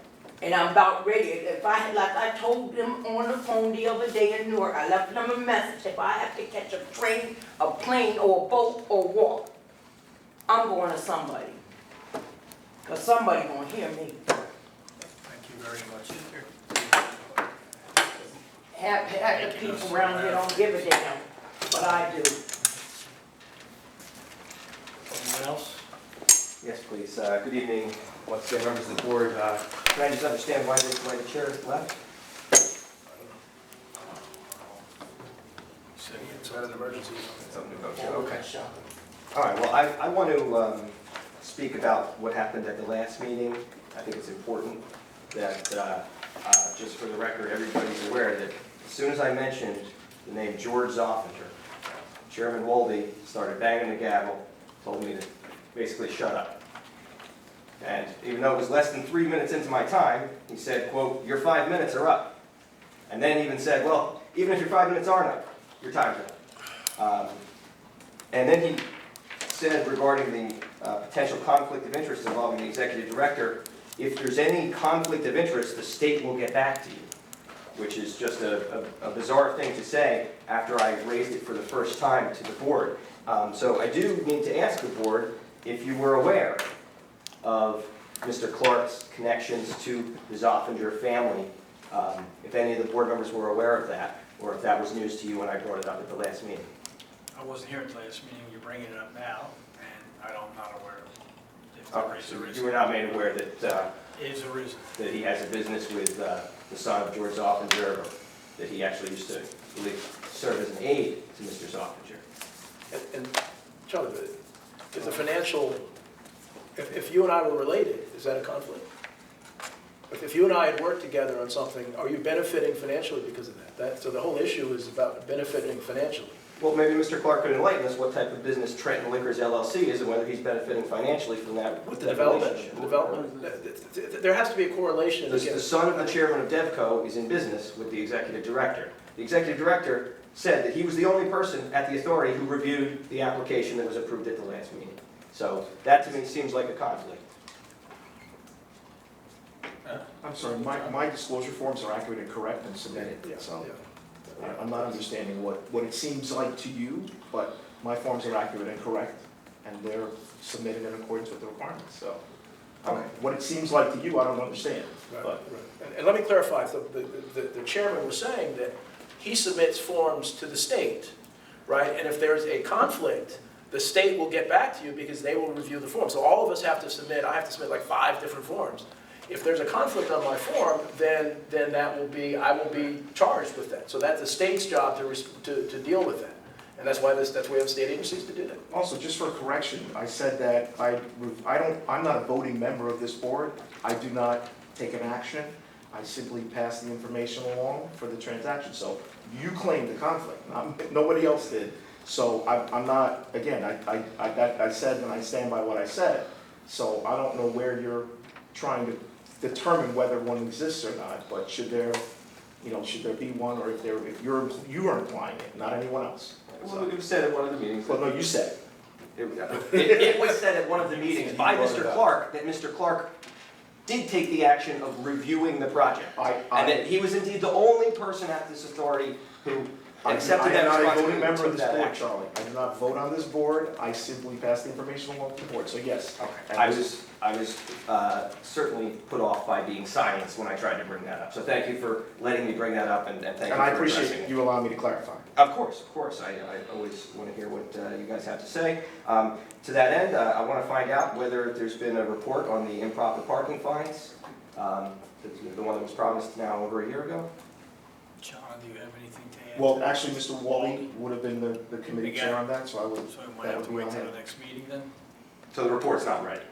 And I'm about ready. If I had, like I told them on the phone the other day in Newark, I left them a message. If I have to catch a train, a plane, or a boat, or walk, I'm going to somebody. Because somebody gonna hear me. Thank you very much. Half the people around here don't give a damn, but I do. Anyone else? Yes, please. Good evening, once again, members of the board. Can I just understand why the chair left? emergency. Something to go through, okay. All right, well, I want to speak about what happened at the last meeting. I think it's important that, just for the record, everybody's aware that as soon as I mentioned the name George Zoffinger, Chairman Wolde started banging the gavel, told me to basically shut up. And even though it was less than 3 minutes into my time, he said, quote, "Your 5 minutes are up." And then even said, "Well, even if your 5 minutes aren't up, your time's up." And then he said regarding the potential conflict of interest involving the executive director, if there's any conflict of interest, the state will get back to you, which is just a bizarre thing to say after I raised it for the first time to the board. So I do need to ask the board if you were aware of Mr. Clark's connections to the Zoffinger family, if any of the board members were aware of that, or if that was news to you when I brought it up at the last meeting. I wasn't here at the last meeting, you're bringing it up now, and I'm not aware of it. If Okay, there is a so reason. you were not made aware that Is a reason. that he has a business with the son of George Zoffinger, or that he actually used to, I believe, serve as an aide to Mr. Zoffinger. And Charlie, is the financial, if you and I were related, is that a conflict? If you and I had worked together on something, are you benefiting financially because of that? So the whole issue is about benefiting financially. Well, maybe Mr. Clark could enlighten us what type of business Trenton Liquors LLC is and whether he's benefiting financially from that. With the that development, relationship. there has to be a correlation. The son of the chairman of DevCo is in business with the executive director. The executive director said that he was the only person at the authority who reviewed the application that was approved at the last meeting. So that to me seems like a conflict. I'm sorry, my disclosure forms are accurate and correct and submitted, so I'm not understanding what it seems like to you, but my forms are accurate and correct, and they're submitted in accordance with the requirements, so. What it seems like to you, I don't understand, but. And let me clarify, so the chairman was saying that he submits forms to the state, right? And if there's a conflict, the state will get back to you because they will review the form. So all of us have to submit, I have to submit like 5 different forms. If there's a conflict on my form, then that will be, I will be charged with that. So that's the state's job to deal with that. And that's why we have state agencies to do that. Also, just for correction, I said that I'm not a voting member of this board. I do not take an action. I simply pass the information along for the transaction. So you claimed the conflict, nobody else did. So I'm not, again, I said and I stand by what I said. So I don't know where you're trying to determine whether one exists or not, but should there be one, or if you are implying it, not anyone else. Well, it was said at one of the meetings. Well, no, you said it was said at one of the meetings by Mr. Clark that Mr. Clark did take the action of reviewing the project. And that he was indeed the only person at this authority who accepted that responsibility. I am not a voting member of this board, action. Charlie. I do not vote on this board. I simply pass the information along to the board, so yes. Okay. I was certainly put off by being silenced when I tried to bring that up. So thank you for letting me bring that up, and thank you for And I addressing appreciate it. you allowing me to clarify. Of course. I always want to hear what you guys have to say. To that end, I want to find out whether there's been a report on the improper parking fines, the one that was promised now over a year ago. John, do you have anything to add? Well, actually, Mr. Wally would have been the committee Again. chair on that, so I would, So we might that have would to be wait on till him. the next meeting then? So the report's not ready.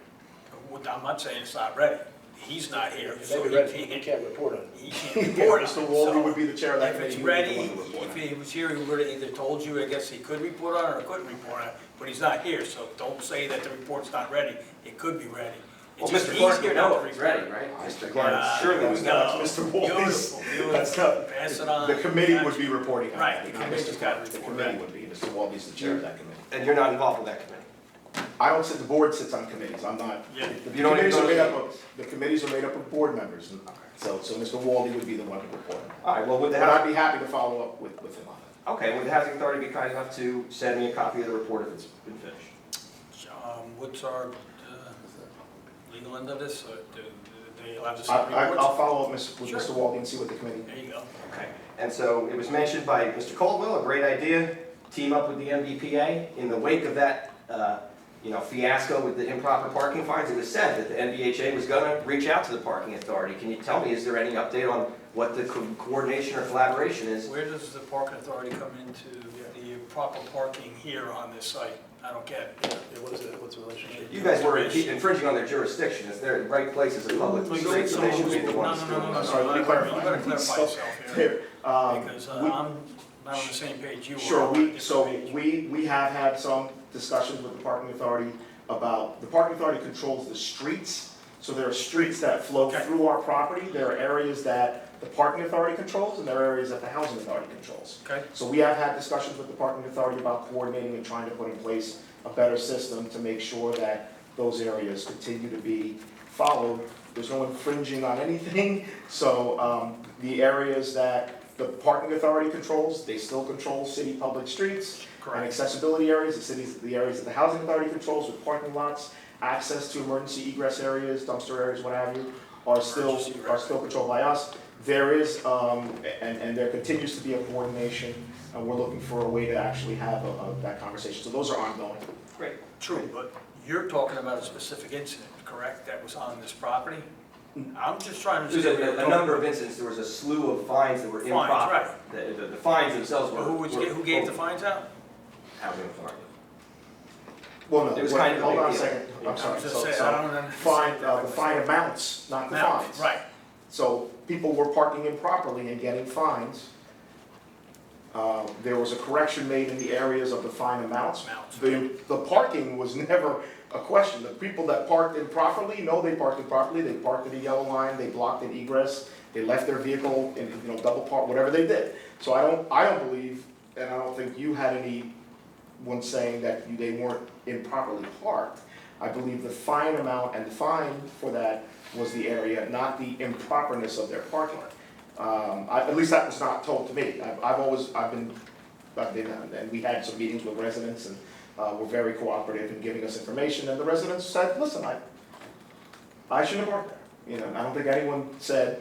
Well, I'm not saying it's not ready. He's not here, It so may be ready, he can't report on it. he can't report on it. Mr. Wally So would be the chair of that if committee. it's he would be the ready, one to report on if it. he was here, he would have either told you, I guess he could report on it or couldn't report on it, but he's not here, so don't say that the report's not ready. It could be ready. Well, It's just Mr. Clark, easier you not know to it's report. ready, right? Mr. Yeah, Clark, surely we that's know. not Mr. Wally's. Beautiful, That's not, Pass it on. the committee would be reporting on Right, that. the not committee's Mr. got to Clark. The report committee that. would be, Mr. Wally's the chair of that committee. And you're not involved with that committee? I don't sit, the board sits on committees, I'm not. Yeah. The You don't committees even are go made to up of, the committees are made up of board members, and so Mr. Wally would be the one to report on that. All right, well, would the But I'd housing, be happy to follow up with him on that. okay, would the housing authority be kind enough to send me a copy of the report if it's been finished? What's our legal end of this? Do they allow us to send reports? I'll follow up with Sure. Mr. Wally and see what the committee. There you go. Okay, and so it was mentioned by Mr. Caldwell, a great idea, team up with the MBPA. In the wake of that, fiasco with the improper parking fines, it was said that the NBHA was gonna reach out to the parking authority. Can you tell me, is there any update on what the coordination or collaboration is? Where does the parking authority come into the proper parking here on this site? I don't get it. What's the relationship? You guys were infringing on their jurisdiction. It's their right place as a public street, so they should be the ones doing No, it. Sorry, let me clarify. You better clarify yourself here, because we- I'm not on the same page you are. Sure, I'm on a different page. we have had some discussions with the parking authority about, the parking authority controls the streets, so there are streets that flow Okay. through our property, there are areas that the parking authority controls, and there are areas that the housing authority controls. Okay, So we have had discussions with the parking authority about coordinating and trying to put in place a better system to make sure that those areas continue to be followed. There's no infringing on anything, so the areas that the parking authority controls, they still control city public streets and correct. accessibility areas, the areas that the housing authority controls with parking lots, access to emergency egress areas, dumpster areas, what have you, are still controlled by us. There is, and there continues to be a coordination, and we're looking for a way to actually have that conversation. So those are ongoing. Great. True, but you're talking about a specific incident, correct, that was on this property? I'm just trying to There's understand. a number of incidents. There was a slew of fines that were improper. right. The fines themselves were. Who gave the fines out? Housing authority. Well, no, It was kind of a hold on a big deal. second, I'm sorry. Just So- say, so I don't understand. the fine amounts, not the fines. Right, So people were parking improperly and getting fines. There was a correction made in the areas of the fine amounts. The parking was never a question. The people that parked improperly, no, they parked improperly. They parked in a yellow line, they blocked an egress, they left their vehicle in, double park, whatever they did. So I don't believe, and I don't think you had anyone saying that they weren't improperly parked. I believe the fine amount and the fine for that was the area, not the improperness of their parking. At least that was not told to me. I've been, and we had some meetings with residents, and were very cooperative in giving us information, and the residents said, listen, I shouldn't have parked there. I don't think anyone said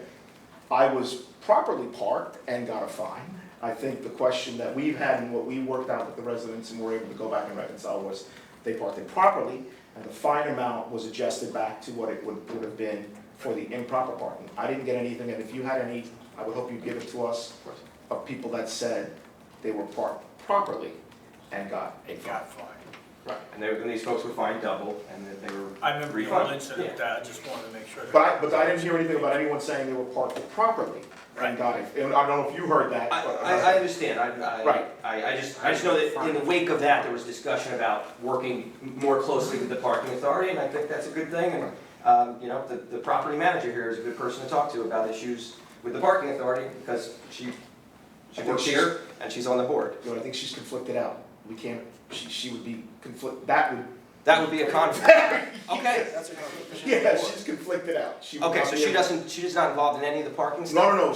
I was properly parked and got a fine. I think the question that we've had and what we worked out with the residents and were able to go back and reconcile was they parked improperly, and the fine amount was adjusted back to what it would have been for the improper parking. I didn't get anything, and if you had any, I would hope you'd give it to us, of people that said they were parked properly and got a fine. Right, and these folks were fined double, and that they were I remember the whole refunded. incident with that, I just wanted to make sure. But I didn't hear anything about anyone saying they were parked properly and got it. And I don't know if you heard that. but- I understand. Right. I just know that in the wake of that, there was discussion about working more closely with the parking authority, and I think that's a good thing. And, the property manager here is a good person to talk to about issues with the parking authority, because she works here and she's on the board. I think she's conflicted out. We can't, she would be That would be a conflict. Okay. That's a conflict. Yeah, she's conflicted out. She would Okay, not so be able- she's not involved in any of the parking stuff? No,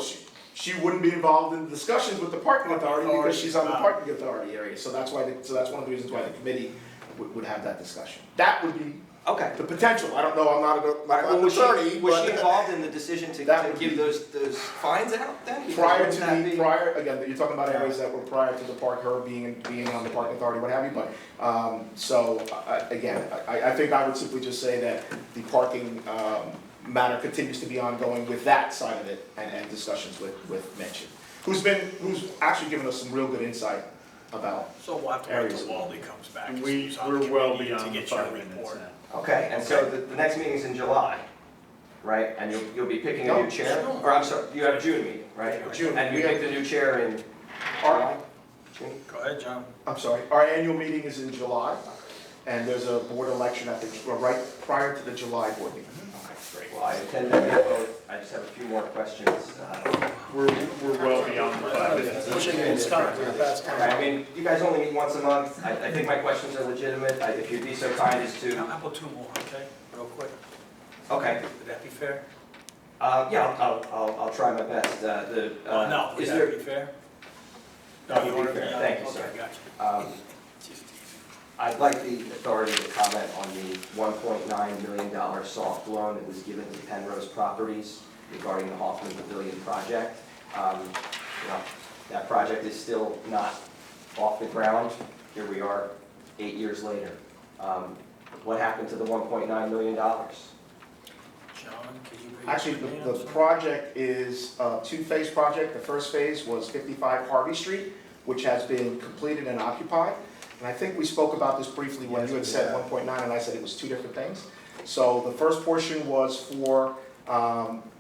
she wouldn't be involved in the discussions with the parking authority because she's on the parking authority area. So that's why, that's one of the reasons why the committee would have that discussion. That would be Okay. the potential. I don't know, I'm not Well, an was attorney, was she but involved in the decision That to would give be- those fines out then? Because prior wouldn't that to be- again, you're talking about areas that were prior to the park, her being on the parking authority, what have you, but, again, I think I would simply just say that the parking, matter continues to be ongoing with that side of it and discussions with Mitch, who's actually given us some real good insight about. So we'll have to wait Areas. till Wally comes back. We're He's on the well committee beyond to the get your 5 minutes report. now. Okay, and so the next meeting's in July, right? And you'll be picking a new chair? June. Or I'm sorry, you have a June meeting, right? June. And you pick the new chair in Our, June? Go ahead, John. I'm sorry, our annual meeting is in July, and there's a board election right prior to the July board meeting. Okay, great. Well, I intend to meet both. I just have a few more questions. We're well beyond the 5 minutes. Pushing it, it's time, that's time. I mean, you guys only meet once a month. I think my questions are legitimate. If you'd be so kind as to... How about 2 more, okay, real quick? Okay. Would that be fair? Yeah, I'll try my best. No, would is that there? be fair? That you would be wanna- fair. yeah, Thank you, okay, sir. gotcha. I'd like the authority to comment on the $1.9 million soft loan that was given to Penrose Properties regarding the Hoffman Pavilion project. That project is still not off the ground. Here we are 8 years later. What happened to the $1.9 million? John, could you? read Actually, your name, the sir? project is a two-phase project. The first phase was 55 Harvey Street, which has been completed and occupied. And I think we spoke about this briefly when you had said 1.9 and I said it was two different things. So the first portion was for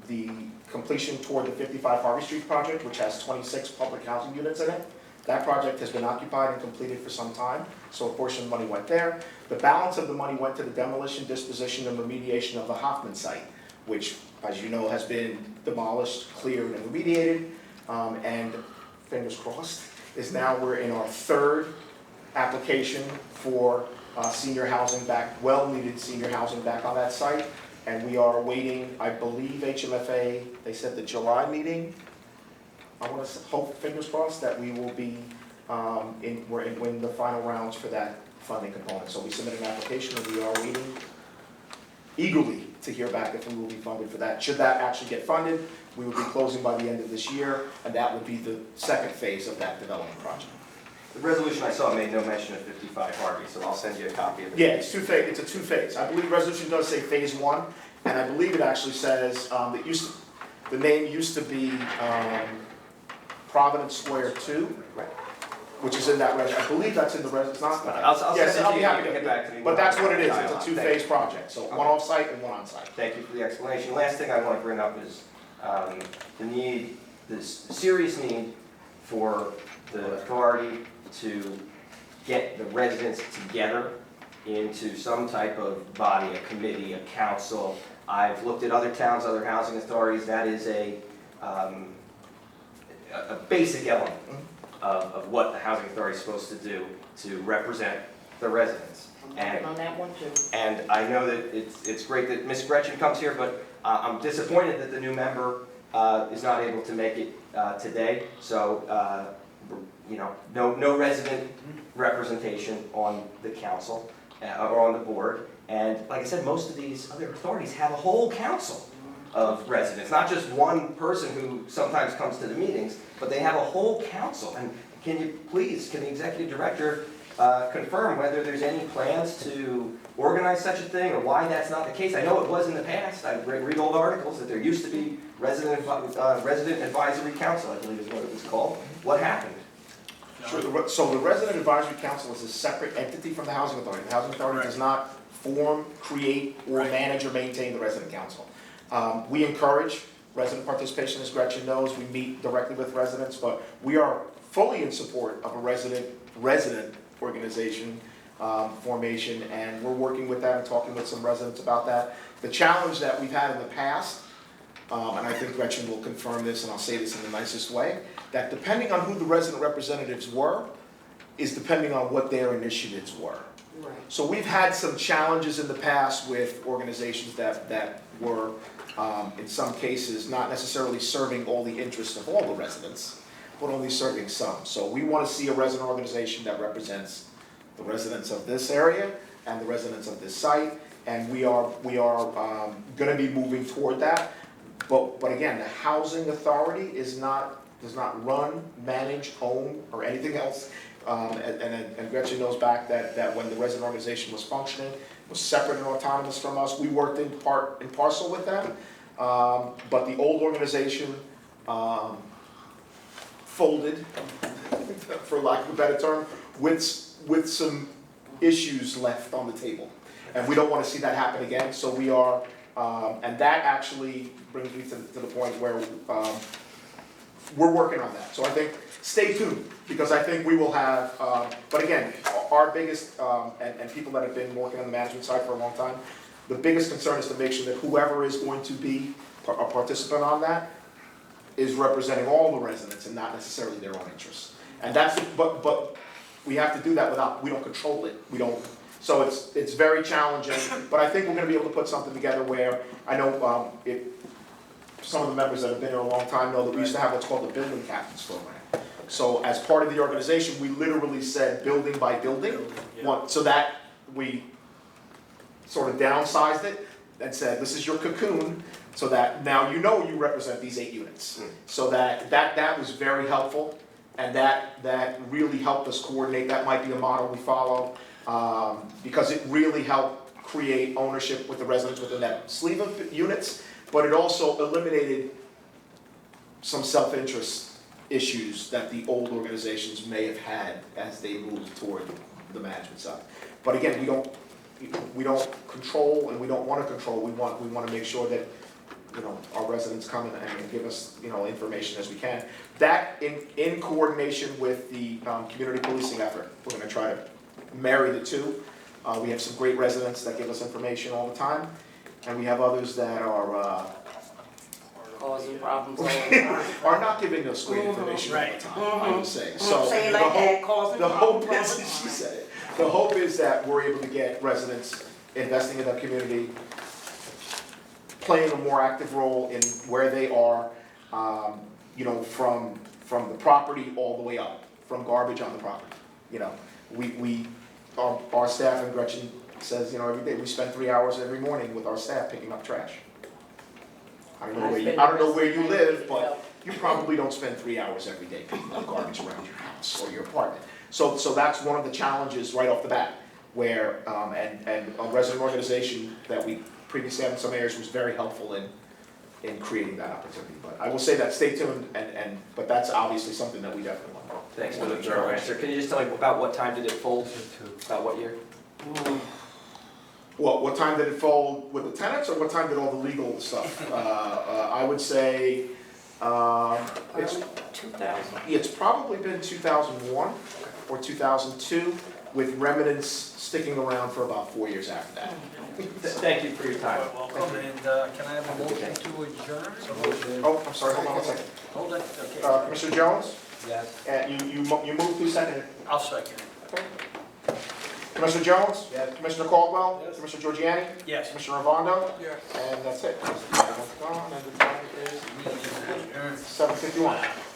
the completion toward the 55 Harvey Street project, which has 26 public housing units in it. That project has been occupied and completed for some time, so a portion of the money went there. The balance of the money went to the demolition, disposition, and remediation of the Hoffman site, which, as you know, has been demolished, cleared, and remediated, and fingers crossed, is now we're in our third application for senior housing back, well-needed senior housing back on that site. And we are awaiting, I believe, HMFA, they said the July meeting. I want to hope, fingers crossed, that we will be we're in the final rounds for that funding component. So we submitted an application and we are waiting eagerly to hear back if we will be funded for that. Should that actually get funded, we will be closing by the end of this year, and that would be the second phase of that development project. The resolution I saw made no mention of 55 Harvey, so I'll send you a copy of it. Yeah, it's a two-phase. I believe the resolution does say phase 1, and I believe it actually says, the name used to be Providence Square 2, which is in that resolution. I believe that's in the resolution. It's not. I'll Yes, send I'll it be to you, happy you to can get back to me. But that's what it is. It's a Dialogue. two-phase project, so one off-site and one on-site. Thank you for the explanation. Last thing I want to bring up is the serious need for the authority to get the residents together into some type of body, a committee, a council. I've looked at other towns, other housing authorities. That is a basic element of what the housing authority is supposed to do to represent the residents. I'm on that one too. And I know that it's great that Ms. Gretchen comes here, but I'm disappointed that the new member is not able to make it today. So, no resident representation on the council or on the board. And like I said, most of these other authorities have a whole council of residents, not just one person who sometimes comes to the meetings, but they have a whole council. And can the executive director confirm whether there's any plans to organize such a thing or why that's not the case? I know it was in the past. I read old articles that there used to be resident advisory council, I believe is what it was called. What happened? Sure. So the Resident Advisory Council is a separate entity from the Housing Authority. The Housing Authority does not form, create, or manage or maintain the Resident Council. We encourage resident participation, as Gretchen knows. We meet directly with residents, but we are fully in support of a resident organization formation, and we're working with that and talking with some residents about that. The challenge that we've had in the past, and I think Gretchen will confirm this, and I'll say this in the nicest way, that depending on who the resident representatives were, is depending on what their initiatives were. Right. So we've had some challenges in the past with organizations that were, in some cases, not necessarily serving all the interests of all the residents, but only serving some. So we want to see a resident organization that represents the residents of this area and the residents of this site, and we are going to be moving toward that. But again, the housing authority does not run, manage, own, or anything else. And Gretchen knows back that when the resident organization was functioning, it was separate and autonomous from us. We worked in part and parcel with them, but the old organization folded, for lack of a better term, with some issues left on the table. And we don't want to see that happen again, so we are, and that actually brings me to the point where we're working on that. So I think, stay tuned, because I think we will have, but again, our biggest, and people that have been working on the management side for a long time, the biggest concern is to make sure that whoever is going to be a participant on that is representing all the residents and not necessarily their own interests. And that's, but we have to do that without, we don't control it. We don't, so it's very challenging, but I think we're gonna be able to put something together where, I know some of the members that have been here a long time know that we used to have what's called the Building Captains Program. So as part of the organization, we literally said building by building, so that we sort of downsized it and said, this is your cocoon, so that now you know you represent these 8 units. So that was very helpful, and that really helped us coordinate. That might be a model we follow, because it really helped create ownership with the residents within that sleeve of units, but it also eliminated some self-interest issues that the old organizations may have had as they moved toward the management side. But again, we don't control and we don't want to control. We want to make sure that, you know, our residents come and give us, you know, information as we can. That in coordination with the community policing effort, we're going to try to marry the two. We have some great residents that give us information all the time, and we have others that are Causing problems all the time. are not giving us great information all the time, I would say. So Say it the like that, hope, causing the hope problems is, all the she time. said it, the hope is that we're able to get residents investing in their community, playing a more active role in where they are, you know, from the property all the way up, from garbage on the property. You know, our staff, and Gretchen says, you know, every day, we spend 3 hours every morning with our staff picking up trash. I don't know where you live, but you probably don't spend 3 hours every day picking up garbage around your house or your apartment. So that's one of the challenges right off the bat, where, and a resident organization that we previously had in some areas was very helpful in creating that opportunity. But I will say that, stay tuned, but that's obviously something that we definitely want. Thanks for the thorough answer. Can you just tell me about what time did it fold? About what year? What time did it fold with the tenants, or what time did all the legal stuff? I would say, it's, 2000. it's probably been 2001 or 2002, with remnants sticking around for about 4 years after that. Thank you for your time. Welcome, and can I have a motion to adjourn? Oh, I'm sorry, hold on one second. Hold it, okay. Commissioner Jones? Yes. You moved, who seconded? I'll second. Commissioner Jones? Yes. Commissioner Caldwell? Yes. Commissioner Giorgiani? Yes. Commissioner Robondo? Yes. And that's it. And the time is Meeting is adjourned. 7:51.